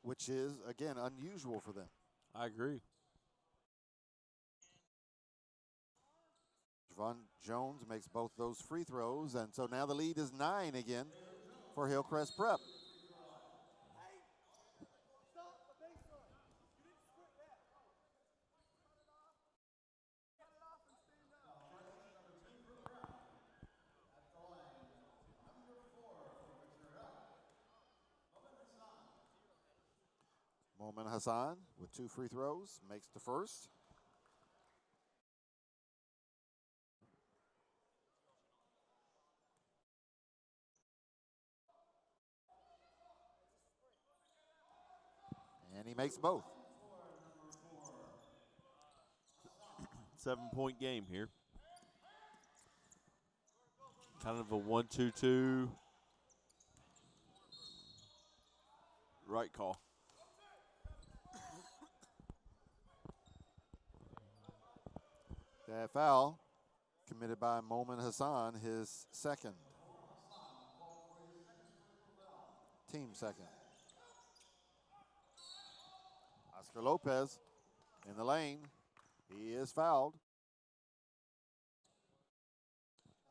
Which is, again, unusual for them. I agree. Javon Jones makes both those free throws, and so now the lead is 9 again for Hillcrest Prep. Momin Hassan with 2 free throws makes the first. And he makes both. 7-point game here. Kind of a 1-2-2. Right call. That foul committed by Momin Hassan, his second. Team second. Oscar Lopez in the lane. He is fouled.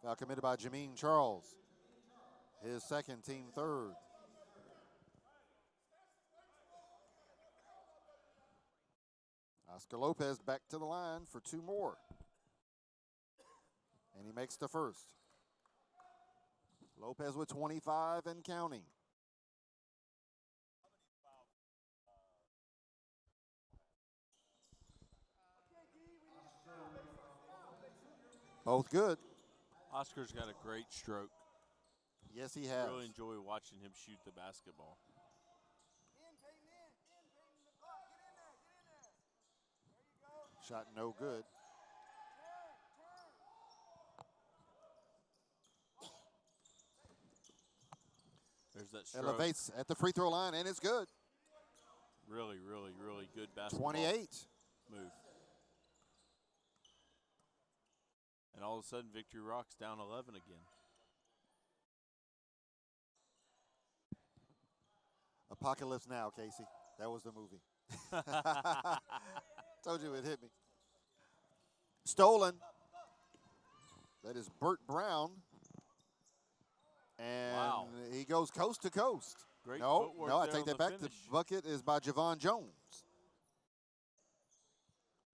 Foul committed by Jameen Charles, his second, team third. Oscar Lopez back to the line for 2 more. And he makes the first. Lopez with 25 and counting. Both good. Oscar's got a great stroke. Yes, he has. Really enjoy watching him shoot the basketball. Shot no good. There's that stroke. Elevates at the free throw line, and it's good. Really, really, really good basketball 28. move. And all of a sudden, Victory Rock's down 11 again. Apocalypse Now, Casey. That was the movie. Told you it hit me. Stolen. That is Burt Brown. And Wow. he goes coast to coast. Great No, footwork I there take on that the back. finish. The bucket is by Javon Jones.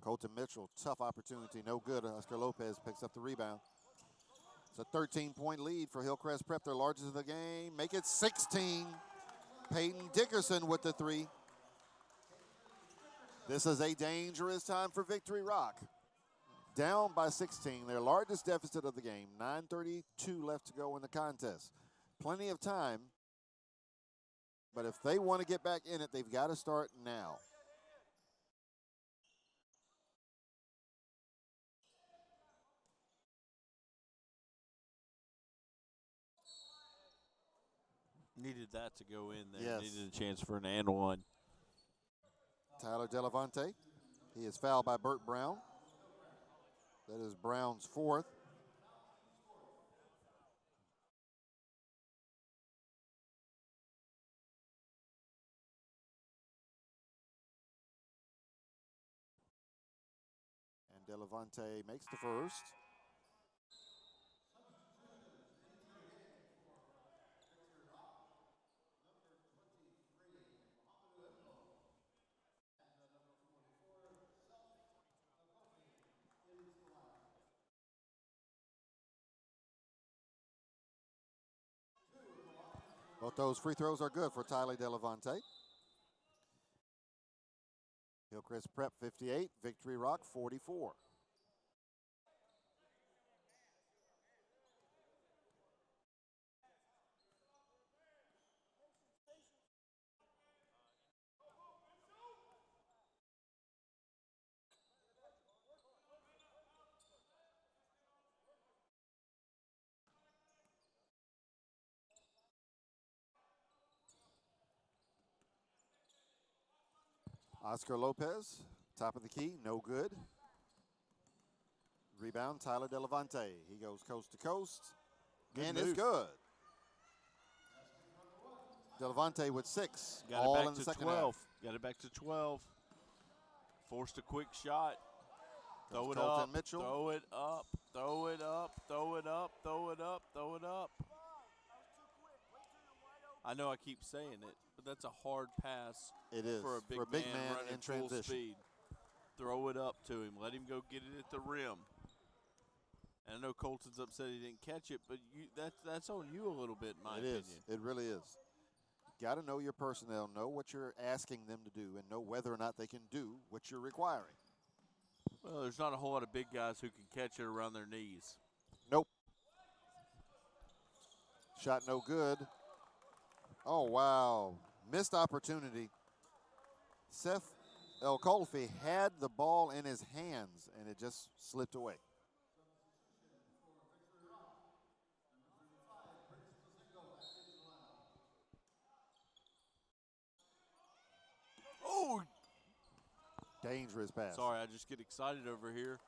Colton Mitchell, tough opportunity, no good. Oscar Lopez picks up the rebound. It's a 13-point lead for Hillcrest Prep, their largest of the game. Make it 16. Peyton Dickerson with the 3. This is a dangerous time for Victory Rock. Down by 16, their largest deficit of the game. 9:32 left to go in the contest. Plenty of time, but if they want to get back in it, they've got to start now. Needed that to go in there. Yes. Needed a chance for an and one. Tyler Delavante. He is fouled by Burt Brown. That is Brown's 4th. And Delavante makes the first. Both those free throws are good for Tyler Delavante. Hillcrest Prep 58, Victory Rock 44. Oscar Lopez, top of the key, no good. Rebound, Tyler Delevante. He goes coast to coast, and it's good. Delevante with 6, Got all it back in the to second 12. half. Got it back to 12. Forced a quick shot. Goes Throw it Colton up. Mitchell. Throw it up. Throw it up. Throw it up. Throw it up. Throw it up. I know I keep saying it, but that's a hard pass. It is for a big man running in full transition. speed. Throw it up to him. Let him go get it at the rim. And I know Colton's upset he didn't catch it, but that's on you a little bit, in my opinion. It really is. Got to know your personnel, know what you're asking them to do, and know whether or not they can do what you're requiring. Well, there's not a whole lot of big guys who can catch it around their knees. Nope. Shot no good. Oh, wow. Missed opportunity. Seth El-Kolfi had the ball in his hands, and it just slipped away. Oh! Dangerous pass. Sorry, I just get excited over here.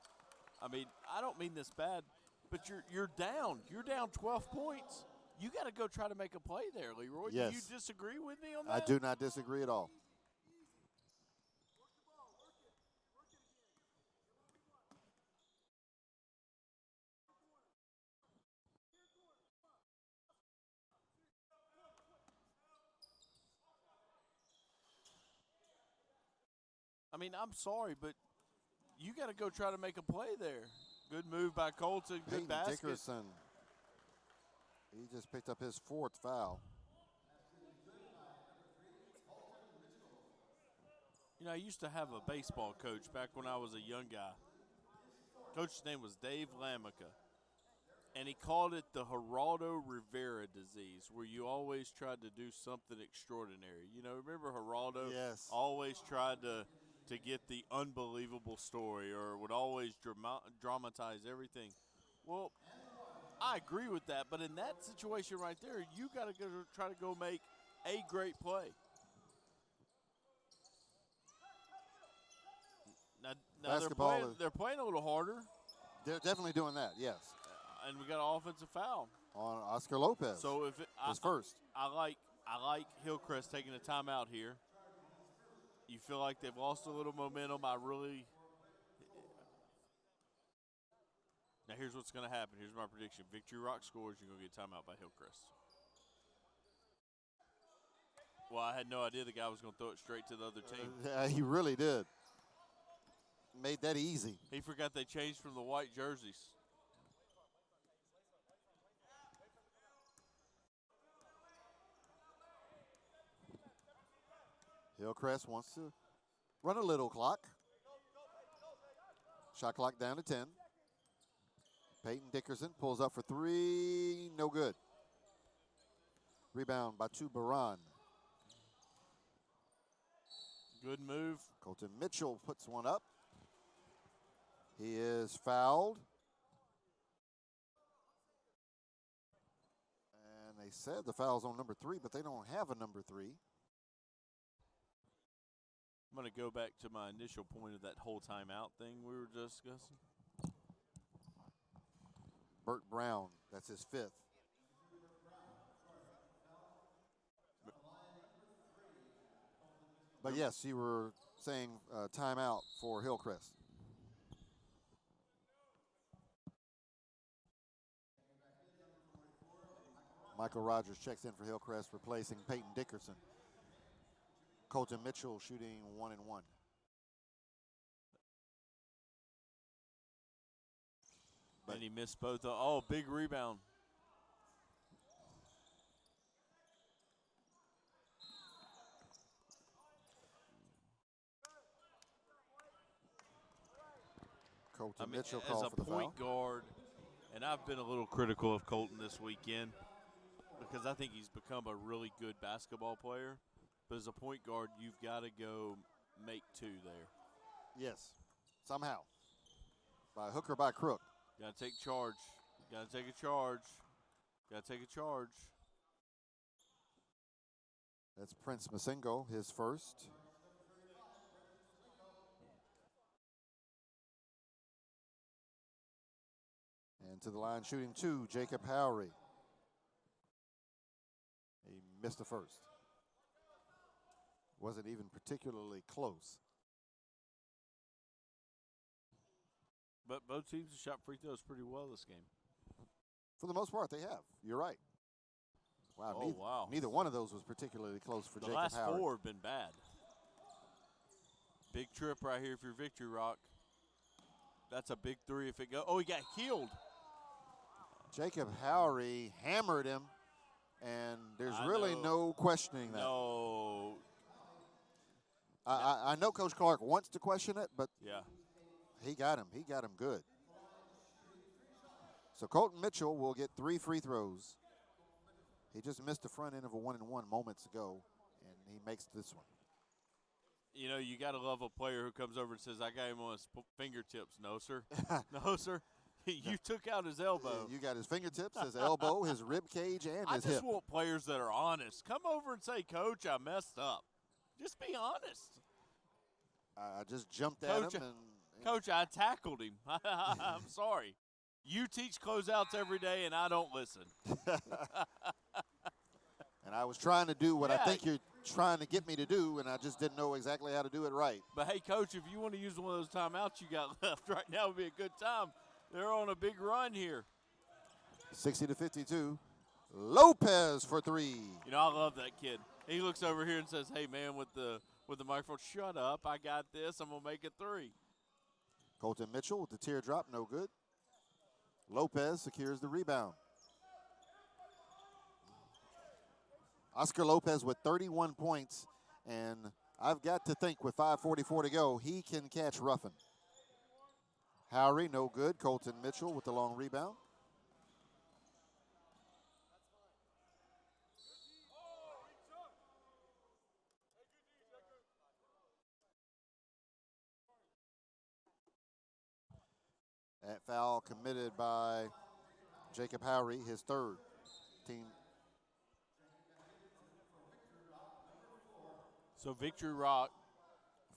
I mean, I don't mean this bad, but you're down. You're down 12 points. You got to go try to make a play there, Leroy. Yes. Do you disagree with me on I that? do not disagree at all. I mean, I'm sorry, but you got to go try to make a play there. Good move by Colton. Good Peyton basket. Dickerson. He just picked up his 4th foul. You know, I used to have a baseball coach back when I was a young guy. Coach's name was Dave Lamica. And he called it the Geraldo Rivera disease, where you always tried to do something extraordinary. You know, remember Geraldo? Yes. Always tried to get the unbelievable story, or would always dramatize everything. Well, I agree with that, but in that situation right there, you got to go try to go make a great play. Now they're playing a little harder. They're definitely doing that, yes. And we got an offensive foul On Oscar Lopez. So if his first. I like Hillcrest taking a timeout here. You feel like they've lost a little momentum. Now here's what's going to happen. Here's my prediction. Victory Rock scores. You're going to get a timeout by Hillcrest. Well, I had no idea the guy was going to throw it straight to the other team. Yeah, he really did. Made that easy. He forgot they changed from the white jerseys. Hillcrest wants to run a little clock. Shot clock down to 10. Peyton Dickerson pulls up for 3. No good. Rebound by Baran. Good move. Colton Mitchell puts one up. He is fouled. And they said the foul's on number 3, but they don't have a number 3. I'm going to go back to my initial point of that whole timeout thing we were discussing. Burt Brown, that's his 5th. But yes, you were saying timeout for Hillcrest. Michael Rogers checks in for Hillcrest, replacing Peyton Dickerson. Colton Mitchell shooting 1 and 1. And he missed both. Oh, big rebound. Colton Mitchell called for the foul. As a point guard, and I've been a little critical of Colton this weekend because I think he's become a really good basketball player. But as a point guard, you've got to go make 2 there. Yes, somehow. By hook or by crook. Got to take charge. Got to take a charge. Got to take a charge. That's Prince Masengo, his first. And to the line shooting 2, Jacob Howry. He missed the first. Wasn't even particularly close. But both teams have shot free throws pretty well this game. For the most part, they have. You're right. Wow. Oh, wow. Neither one of those was particularly close for Jacob Howry. The last 4 have been bad. Big trip right here for Victory Rock. That's a big 3 if it goes. Oh, he got healed. Jacob Howry hammered him, and there's really no questioning that. No. I know Coach Clark wants to question it, but yeah, he got him. He got him good. So Colton Mitchell will get 3 free throws. He just missed the front end of a 1-and-1 moments ago, and he makes this one. You know, you got to love a player who comes over and says, I got him on his fingertips. No, sir. No, sir. You took out his elbow. You got his fingertips, his elbow, his rib cage, and his hip. I just want players that are honest. Come over and say, Coach, I messed up. Just be honest. I just jumped at him. Coach, I tackled him. I'm sorry. You teach closeouts every day, and I don't listen. And I was trying to do what I think you're trying to get me to do, and I just didn't know exactly how to do it right. But, hey, Coach, if you want to use one of those timeouts you got left right now would be a good time. They're on a big run here. 60-52. Lopez for 3. You know, I love that kid. He looks over here and says, hey, man, with the microphone, shut up. I got this. I'm going to make it 3. Colton Mitchell with the teardrop, no good. Lopez secures the rebound. Oscar Lopez with 31 points, and I've got to think with 5:44 to go, he can catch Ruffin. Howry, no good. Colton Mitchell with the long rebound. That foul committed by Jacob Howry, his 3rd team. So Victory Rock,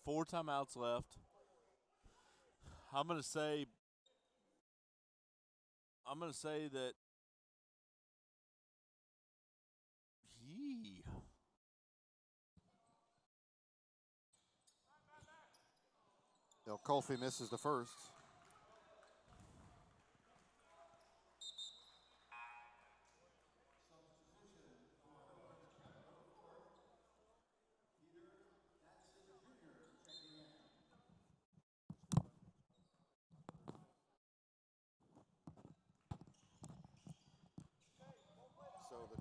4 timeouts left. I'm going to say that Del Colfe misses the first.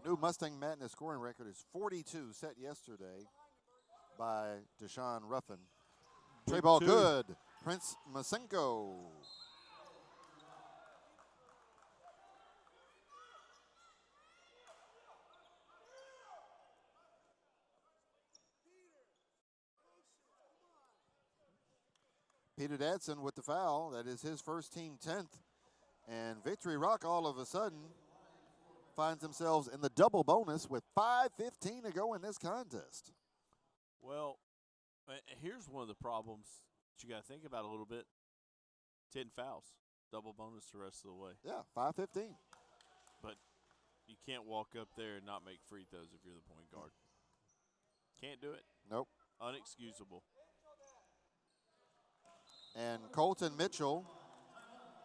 The new Mustang Madness scoring record is 42, set yesterday by Deshaun Ruffin. Tray ball good. Prince Masenko. Peter Dadson with the foul. That is his first team 10th. And Victory Rock all of a sudden finds themselves in the double bonus with 5:15 to go in this contest. Well, here's one of the problems that you got to think about a little bit. 10 fouls, double bonus the rest of the way. Yeah, 5:15. But you can't walk up there and not make free throws if you're the point guard. Can't do it. Nope. Unexcusable. And Colton Mitchell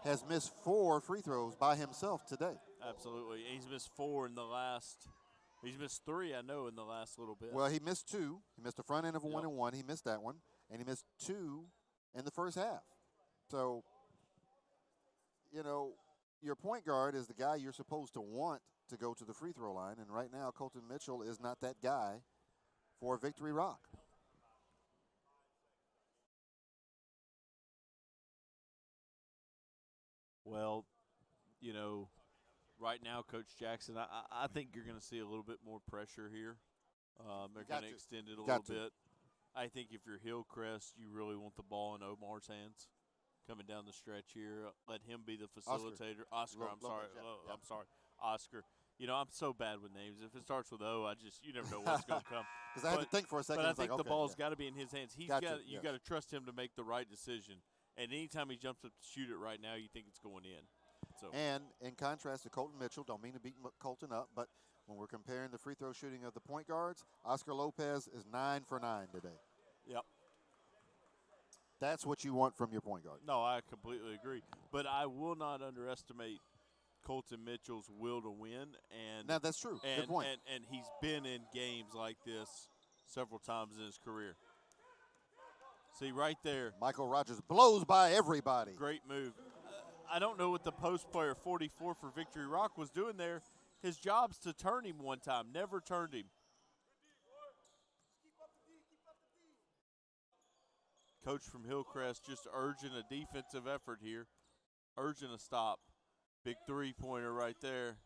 has missed 4 free throws by himself today. Absolutely. He's missed 4 in the last – he's missed 3, I know, in the last little bit. Well, he missed 2. He missed the front end of a 1-and-1. He missed that one. And he missed 2 in the first half. So, you know, your point guard is the guy you're supposed to want to go to the free throw line. And right now, Colton Mitchell is not that guy for Victory Rock. Well, you know, right now, Coach Jackson, I think you're going to see a little bit more pressure here. They're going to extend it a little bit. I think if you're Hillcrest, you really want the ball in Omar's hands coming down the stretch here. Let him be the facilitator. Oscar, I'm sorry. Oscar. You know, I'm so bad with names. If it starts with O, you never know what's going to come. Because I had to think for a second. But I think the ball's got to be in his hands. You got to trust him to make the right decision. And anytime he jumps up to shoot it right now, you think it's going in. So And in contrast to Colton Mitchell, don't mean to beat Colton up, but when we're comparing the free throw shooting of the point guards, Oscar Lopez is 9 for 9 today. yep. That's what you want from your point guard. No, I completely agree. But I will not underestimate Colton Mitchell's will to win. And Now, that's true. And, Good point. And he's been in games like this several times in his career. See, right there. Michael Rogers blows by everybody. Great move. I don't know what the post player 44 for Victory Rock was doing there. His job's to turn him one time. Never turned him. Coach from Hillcrest just urging a defensive effort here. Urging a stop. Big three-pointer right there.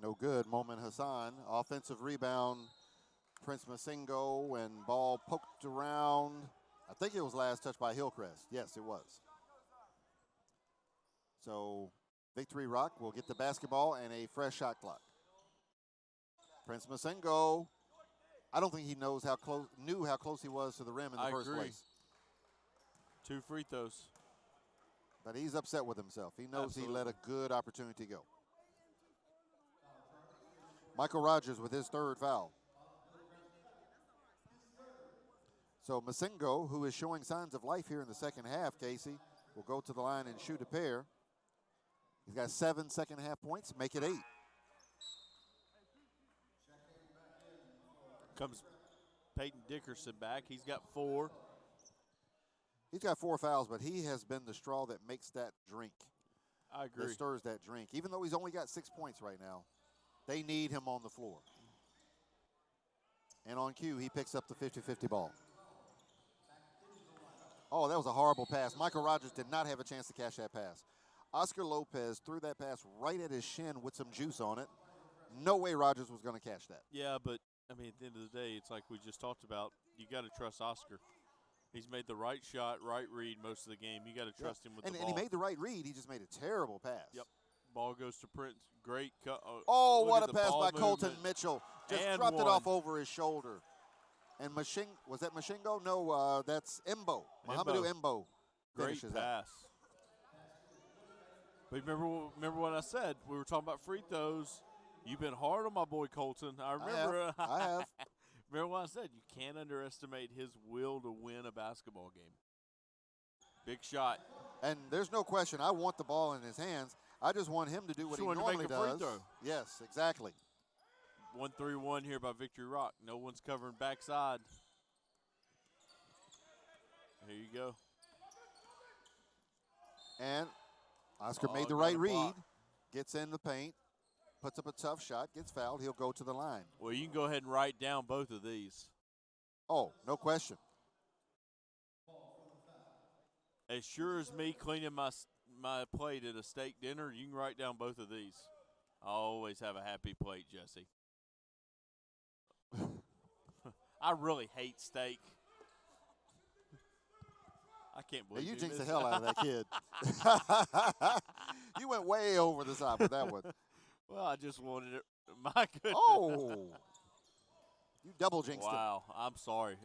No good. Momin Hassan. Offensive rebound. Prince Masingo, and ball poked around. I think it was last touched by Hillcrest. Yes, it was. So Victory Rock will get the basketball and a fresh shot clock. Prince Masingo. I don't think he knew how close he was to the rim in the first place. 2 free throws. But he's upset with himself. He knows Absolutely. he let a good opportunity go. Michael Rogers with his 3rd foul. So Masingo, who is showing signs of life here in the second half, Casey, will go to the line and shoot a pair. He's got 7 second-half points, make it 8. Comes Peyton Dickerson back. He's got 4. He's got 4 fouls, but he has been the straw that makes that drink. I agree. That stirs that drink. Even though he's only got 6 points right now, they need him on the floor. And on cue, he picks up the 50-50 ball. Oh, that was a horrible pass. Michael Rogers did not have a chance to catch that pass. Oscar Lopez threw that pass right at his shin with some juice on it. No way Rogers was going to catch that. Yeah, but, I mean, at the end of the day, it's like we just talked about. You got to trust Oscar. He's made the right shot, right read most of the game. You got to trust him with the ball. And he made the right read. He just made a terrible pass. Yep. Ball goes to Prince. Great cut. Oh, what a the pass ball by Colton movement. Mitchell. Just And dropped it one. off over his shoulder. And was that Mashingo? No, that's Imbo. Muhammadu Imbo. Great Finishes pass. But remember what I said? We were talking about free throws. You've been hard on my boy Colton. I remember. I have. Remember what I said? You can't underestimate his will to win a basketball game. Big shot. And there's no question. I want the ball in his hands. I just want him to do what Just he want to normally make a free does. throw. Yes, exactly. 1-3-1 here by Victory Rock. No one's covering backside. Here you go. And Oscar made the got right a read. block. Gets in the paint. Puts up a tough shot. Gets fouled. He'll go to the line. Well, you can go ahead and write down both of these. Oh, no question. As sure as me cleaning my plate at a steak dinner, you can write down both of these. I always have a happy plate, Jesse. I really hate steak. I can't believe You he jinxed the missed hell that. out of that kid. You went way over the top with that one. Well, I just wanted it. My goodness. Oh. You double jinxed him. Wow. I'm sorry.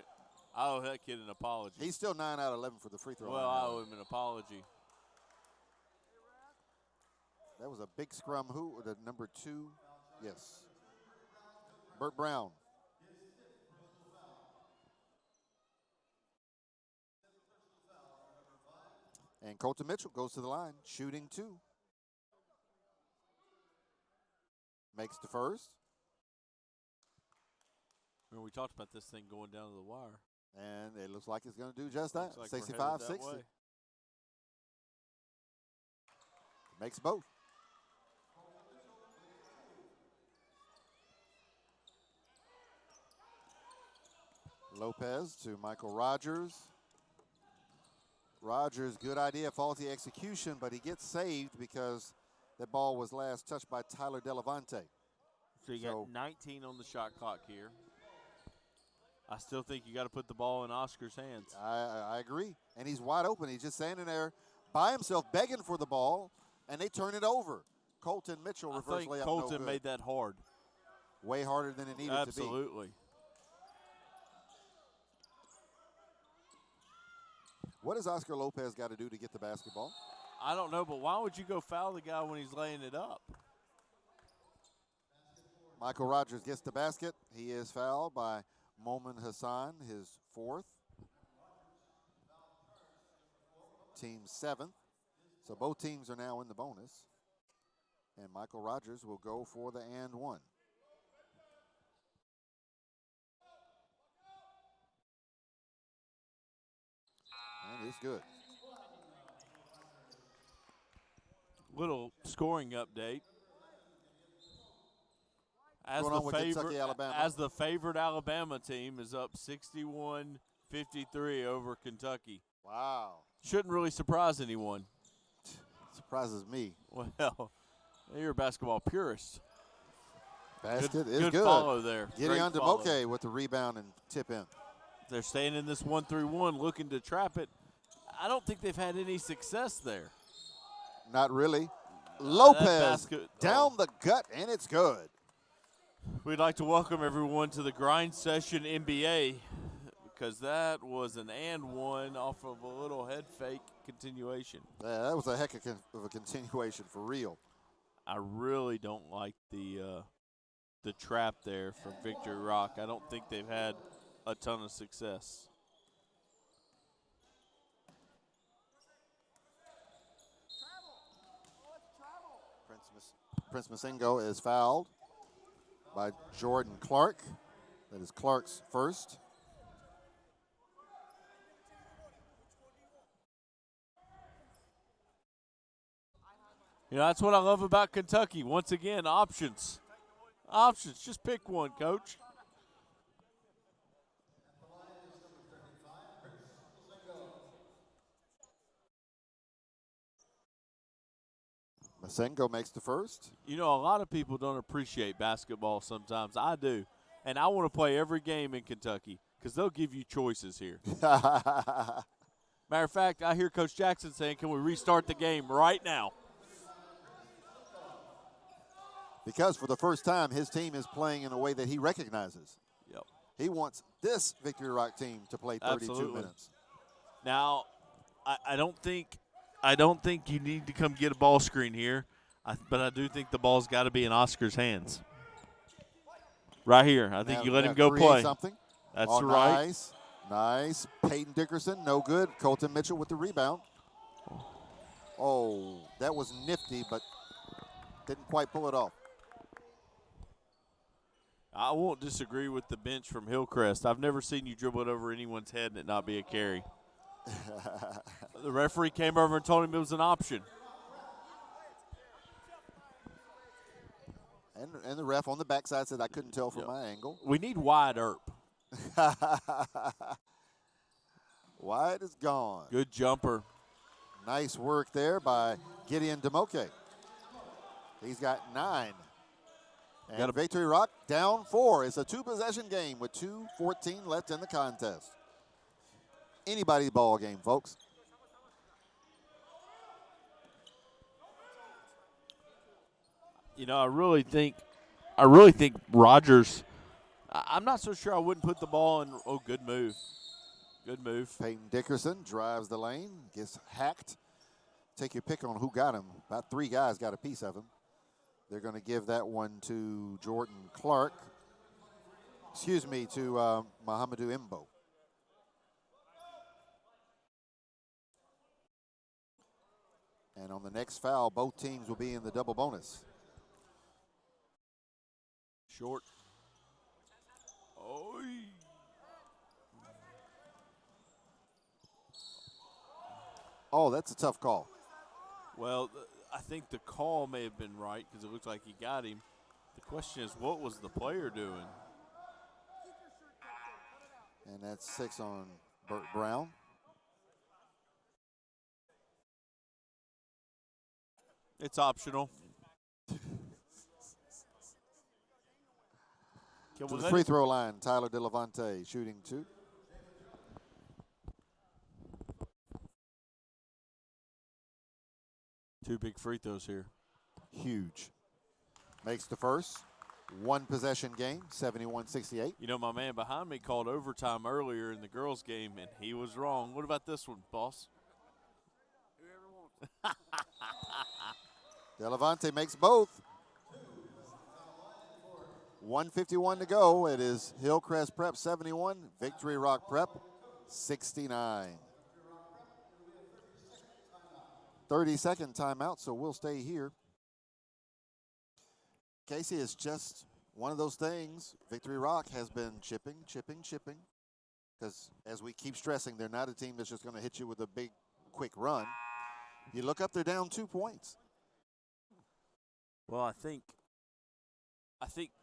I owe that kid an apology. He's still 9 out of 11 for the free throw. Well, I owe him an apology. That was a big scrum. Who? The number 2? Yes. Burt Brown. And Colton Mitchell goes to the line, shooting 2. Makes the first. Remember, we talked about this thing going down to the wire. And it looks like it's going to do just that. Looks like we're headed 65-60. that way. Makes both. Lopez to Michael Rogers. Rogers, good idea, faulty execution, but he gets saved because that ball was last touched by Tyler Delavante. So you got 19 on the shot clock here. I still think you got to put the ball in Oscar's hands. I agree. And he's wide open. He's just standing there by himself begging for the ball, and they turn it over. Colton Mitchell I reverse think layup. Colton no good. made that hard. Way harder than it needed to be. Absolutely. What does Oscar Lopez got to do to get the basketball? I don't know, but why would you go foul the guy when he's laying it up? Michael Rogers gets the basket. He is fouled by Momin Hassan, his fourth. Team seventh. So both teams are now in the bonus. And Michael Rogers will go for the and one. And it's good. Little scoring update. As Going the on with Kentucky, Alabama. As the favored Alabama team is up 61-53 over Kentucky. Wow. Shouldn't really surprise anyone. Surprises me. Well, you're a basketball purist. Basket is good. good. Follow there. Gideon DeMoke with the rebound and tip in. They're staying in this 1-3-1 looking to trap it. I don't think they've had any success there. Not really. Lopez down the gut, and it's good. We'd like to welcome everyone to the Grind Session NBA because that was an and one off of a little head fake continuation. Yeah, that was a heck of a continuation for real. I really don't like the trap there from Victory Rock. I don't think they've had a ton of success. Prince Masengo is fouled by Jordan Clark. That is Clark's first. You know, that's what I love about Kentucky. Once again, options. Options. Just pick one, Coach. Masengo makes the first. You know, a lot of people don't appreciate basketball sometimes. I do. And I want to play every game in Kentucky because they'll give you choices here. Matter of fact, I hear Coach Jackson saying, can we restart the game right now? Because for the first time, his team is playing in a way that he recognizes. Yep. He wants this Victory Rock team to play 32 Absolutely. minutes. Now, I don't think you need to come get a ball screen here, but I do think the ball's got to be in Oscar's hands. Right here. I think you let him go play. Something. That's right. Nice. Nice. Peyton Dickerson, no good. Colton Mitchell with the rebound. Oh, that was nifty, but didn't quite pull it off. I won't disagree with the bench from Hillcrest. I've never seen you dribble it over anyone's head and it not be a carry. The referee came over and told him it was an option. And the ref on the backside said I couldn't tell from my angle. We need wide Earp. Wide is gone. Good jumper. Nice work there by Gideon DeMoke. He's got 9. And Victory Rock down 4. It's a 2-possession game with 2:14 left in the contest. Anybody's ball game, folks. You know, I really think Rogers. I'm not so sure I wouldn't put the ball in. Oh, good move. Good move. Peyton Dickerson drives the lane, gets hacked. Take your pick on who got him. About 3 guys got a piece of him. They're going to give that one to Jordan Clark. Excuse me, to Mahamadou Imbo. And on the next foul, both teams will be in the double bonus. Short. Oh. Oh, that's a tough call. Well, I think the call may have been right because it looked like he got him. The question is, what was the player doing? And that's 6 on Burt Brown. It's optional. To the free throw line, Tyler DeLevante shooting 2. Two big free throws here. Huge. Makes the first. 1-possession game, 71-68. You know, my man behind me called overtime earlier in the girls' game, and he was wrong. What about this one, boss? Whoever wants it. Delavante makes both. 1:51 to go. It is Hillcrest Prep 71, Victory Rock Prep 69. 30-second timeout, so we'll stay here. Casey, it's just one of those things. Victory Rock has been chipping. Because as we keep stressing, they're not a team that's just going to hit you with a big, quick run. You look up, they're down 2 points. Well, I think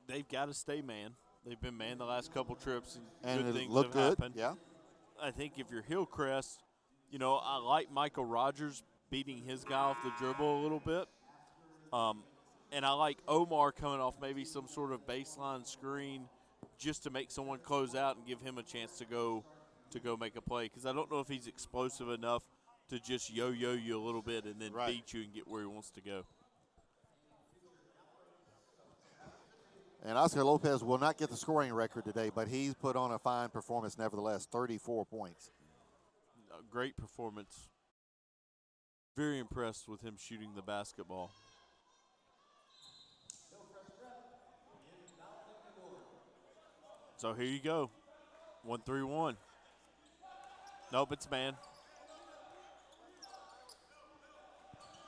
they've got to stay man. They've been man the last couple trips, and good things have happened. Yeah. I think if you're Hillcrest, I like Michael Rogers beating his guy off the dribble a little bit. And I like Omar coming off maybe some sort of baseline screen just to make someone close out and give him a chance to go make a play. Because I don't know if he's explosive enough to just yo-yo you a little bit and then beat you and get where he wants to go. And Oscar Lopez will not get the scoring record today, but he's put on a fine performance nevertheless, 34 points. A great performance. Very impressed with him shooting the basketball. So here you go. 1-3-1. Nope, it's man.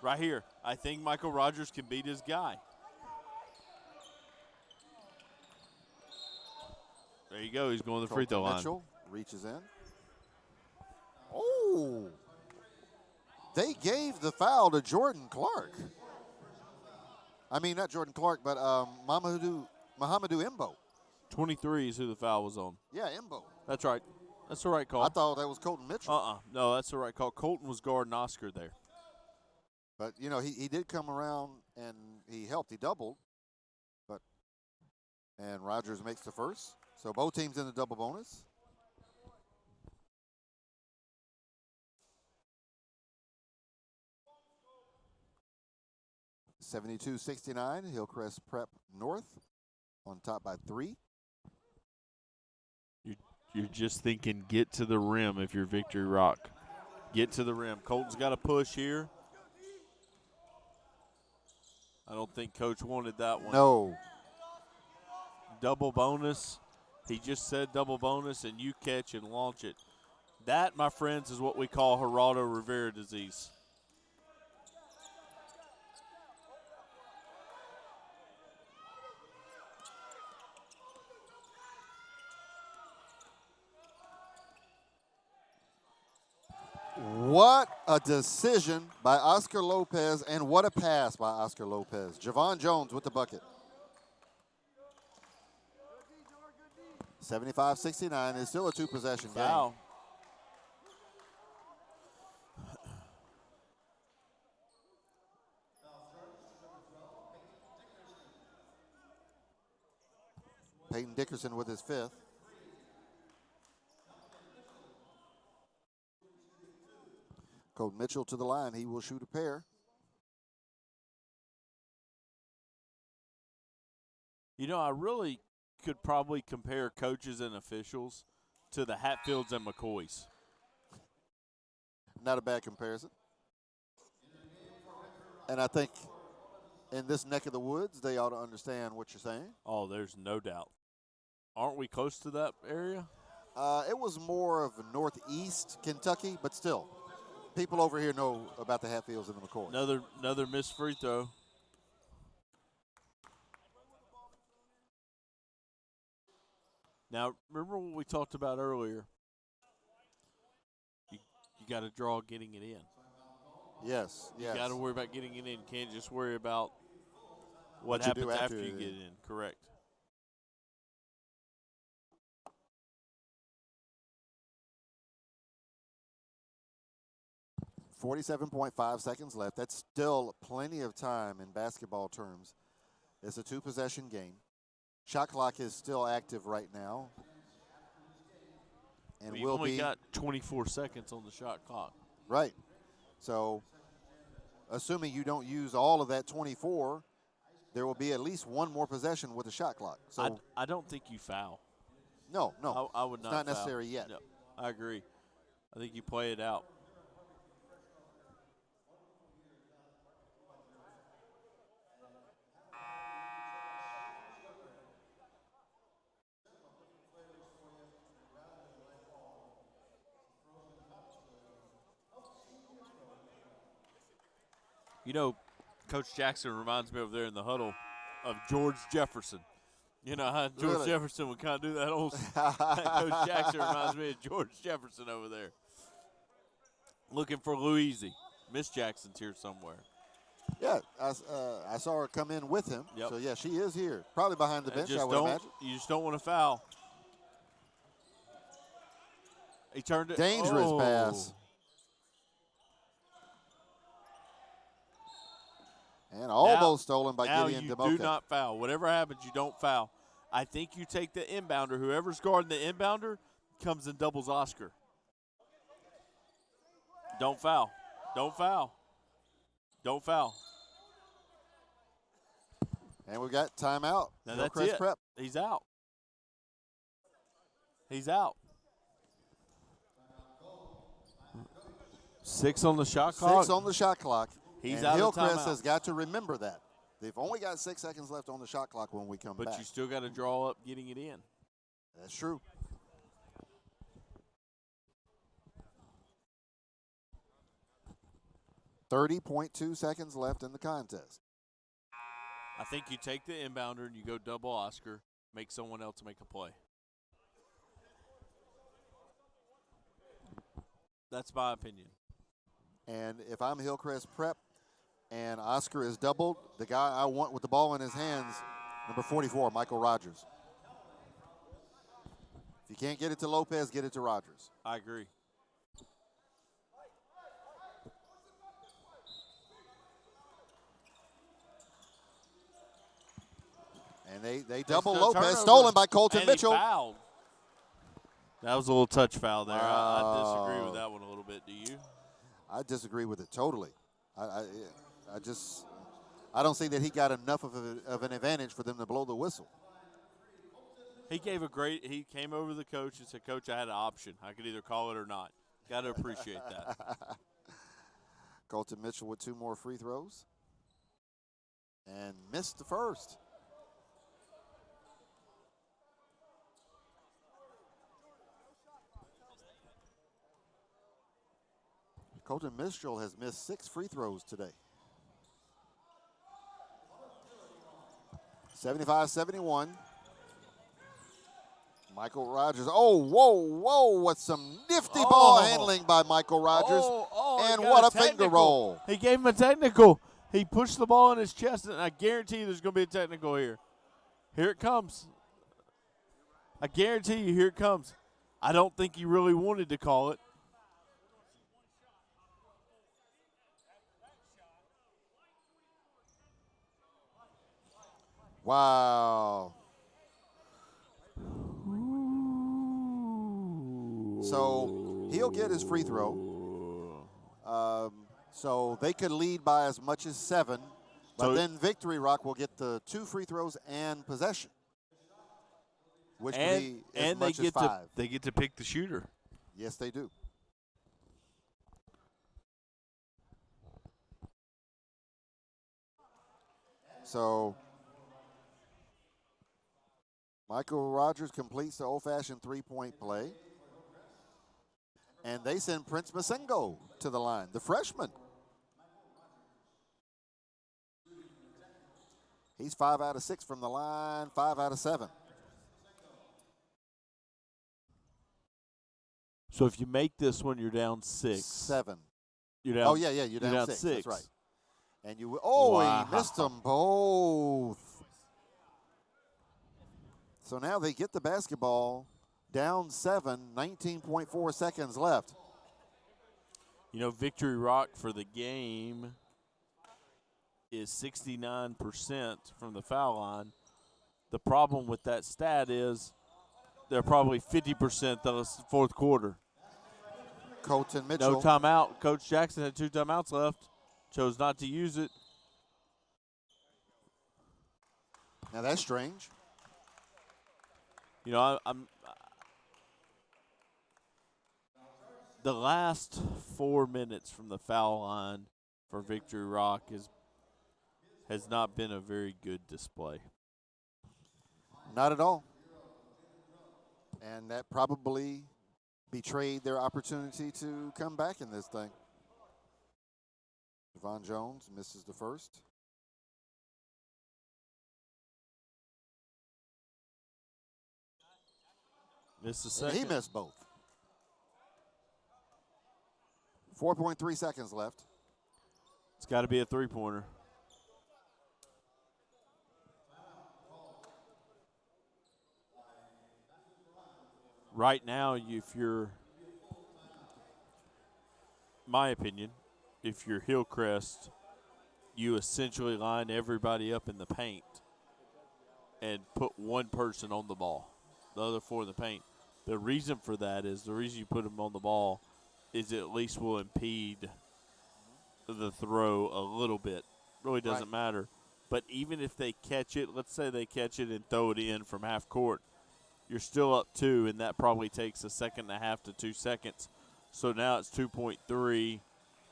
Right here. I think Michael Rogers can beat his guy. There you go. He's going to the free throw line. Mitchell reaches in. Oh. They gave the foul to Jordan Clark. I mean, not Jordan Clark, but Mahamadou Imbo. 23 is who the foul was on. Yeah, Imbo. That's right. That's the right call. I thought that was Colton Mitchell. No, that's the right call. Colton was guarding Oscar there. But, he did come around and he helped. He doubled. And Rogers makes the first. So both teams in the double bonus. (72-69), Hillcrest Prep North on top by 3. You're just thinking get to the rim if you're Victory Rock. Get to the rim. Colton's got to push here. I don't think Coach wanted that one. No. Double bonus. He just said double bonus, and you catch and launch it. That, my friends, is what we call Geraldo Rivera disease. What a decision by Oscar Lopez, and what a pass by Oscar Lopez. Javon Jones with the bucket. 75-69 is still a two-possession game. Foul. Peyton Dickerson with his 5th. Colton Mitchell to the line. He will shoot a pair. I really could probably compare coaches and officials to the Hatfields and McCoys. Not a bad comparison. And I think in this neck of the woods, they ought to understand what you're saying. Oh, there's no doubt. Aren't we close to that area? It was more of northeast Kentucky, but still. People over here know about the Hatfields and the McCoys. Another missed free throw. Now, remember what we talked about earlier? You got to draw getting it in. Yes. You got to worry about getting it in. You can't just worry about what happens after you get it in. Correct. .5 seconds left. That's still plenty of time in basketball terms. It's a two-possession game. Shot clock is still active right now. And we've only got 24 seconds on the shot clock. Right. So, assuming you don't use all of that 24, there will be at least one more possession with the shot clock. So I don't think you foul. No. I would not. It's not foul. necessary yet. No, I agree. I think you play it out. You know, Coach Jackson reminds me over there in the huddle of George Jefferson. You know how George Really? Jefferson would kind of do that old. Coach Jackson reminds me of George Jefferson over there. Looking for Louise. Miss Jackson's here somewhere. Yeah, I saw her come in with him. Yep. So, yeah, she is here. Probably behind the bench, I Just would imagine. you just don't want to foul. He turned it. Dangerous pass. And almost stolen by Gideon Now DeMoka. you do not foul. Whatever happens, you don't foul. I think you take the inbounder. Whoever's guarding the inbounder comes and doubles Oscar. Don't foul. Don't foul. Don't foul. And we got timeout. Now Hillcrest that's it. Prep. He's out. He's out. 6 on the shot clock. 6 on the shot clock. He's and out of Hillcrest timeout. has got to remember that. They've only got 6 seconds left on the shot clock when we come back. But you still got to draw up getting it in. That's true. .2 seconds left in the contest. I think you take the inbounder and you go double Oscar, make someone else make a play. That's my opinion. And if I'm Hillcrest Prep and Oscar is doubled, the guy I want with the ball in his hands, number 44, Michael Rogers. If you can't get it to Lopez, get it to Rogers. I agree. And they double the Lopez, turnover. stolen by Colton And Mitchell. He fouled. That was a little touch foul there. I disagree with that one a little bit. Do you? I disagree with it totally. I don't see that he got enough of an advantage for them to blow the whistle. He came over to the coach and said, Coach, I had an option. I could either call it or not. Got to appreciate that. Colton Mitchell with 2 more free throws. And missed the first. Colton Mitchell has missed 6 free throws today. 75-71. Michael Rogers. Oh, whoa. What some nifty ball handling by Michael Rogers. And what a finger roll. He gave him a technical. He pushed the ball in his chest, and I guarantee you there's going to be a technical here. Here it comes. I guarantee you, here it comes. I don't think he really wanted to call it. Wow. So he'll get his free throw. So they could lead by as much as 7. But then Victory Rock will get the 2 free throws and possession, which would be as much as 5. They get to pick the shooter. Yes, they do. So Michael Rogers completes the old-fashioned 3-point play. And they send Prince Masengo to the line, the freshman. He's 5 out of 6 from the line, 5 out of 7. So if you make this one, you're down 6. 7. You're down. Oh, yeah, you're down 6. 6. That's right. And you, Wow. He missed them both. So now they get the basketball down 7, 19.4 seconds left. You know, Victory Rock for the game is 69% from the foul line. The problem with that stat is they're probably 50% the fourth quarter. Colton Mitchell. No timeout. Coach Jackson had 2 timeouts left. Chose not to use it. Now that's strange. You know, I'm the last 4 minutes from the foul line for Victory Rock has not been a very good display. Not at all. And that probably betrayed their opportunity to come back in this thing. Devon Jones misses the first. Missed the And second. he missed both. 4.3 seconds left. It's got to be a three-pointer. Right now, if you're, my opinion, if you're Hillcrest, you essentially line everybody up in the paint and put one person on the ball, the other four in the paint. The reason for that is the reason you put them on the ball is it at least will impede the throw a little bit. Really doesn't matter. But even if they catch it, let's say they catch it and throw it in from half court, you're still up 2, and that probably takes a second and a half to 2 seconds. So now it's 2.3,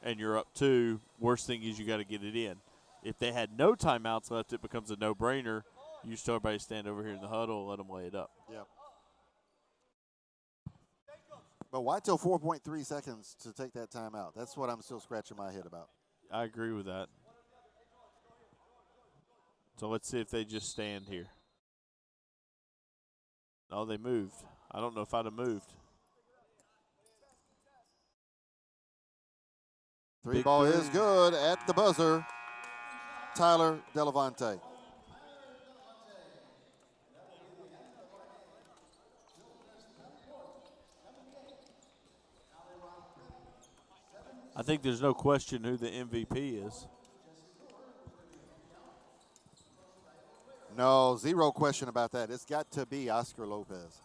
and you're up 2. Worst thing is you got to get it in. If they had no timeouts left, it becomes a no-brainer. You just tell everybody to stand over here in the huddle and let them lay it up. Yep. But why till 4.3 seconds to take that timeout? That's what I'm still scratching my head about. I agree with that. So let's see if they just stand here. No, they moved. I don't know if I'd have moved. Three ball is good at the buzzer. Tyler Delavante. I think there's no question who the MVP is. No, zero question about that. It's got to be Oscar Lopez.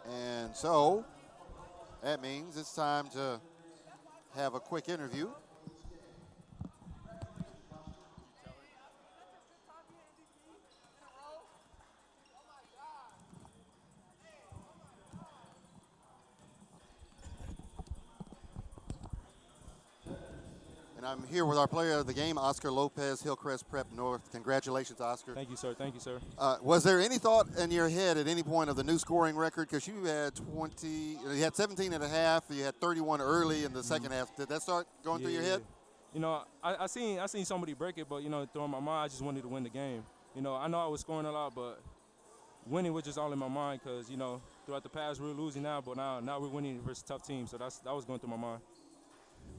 And so that means it's time to have a quick interview. And I'm here with our player of the game, Oscar Lopez, Hillcrest Prep North. Congratulations, Oscar. Thank you, sir. Thank you, sir. Was there any thought in your head at any point of the new scoring record? Because you had 17 and a half, you had 31 early in the second half. Did that start going through your head? You know, I seen somebody break it, but, you know, throwing my mind, I just wanted to win the game. You know, I know I was scoring a lot, but winning was just all in my mind because, you know, throughout the past we were losing now, but now we're winning versus tough teams. So that was going through my mind.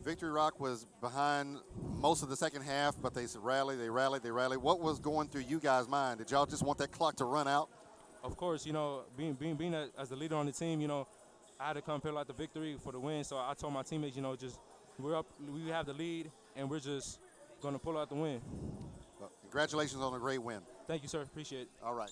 Victory Rock was behind most of the second half, but they rallied. What was going through you guys' mind? Did y'all just want that clock to run out? Of course, you know, being as the leader on the team, you know, I had to come feel out the victory for the win. So I told my teammates, you know, just we're up, we have the lead, and we're just going to pull out the win. Well, congratulations on a great win. Thank you, sir. Appreciate it. All right.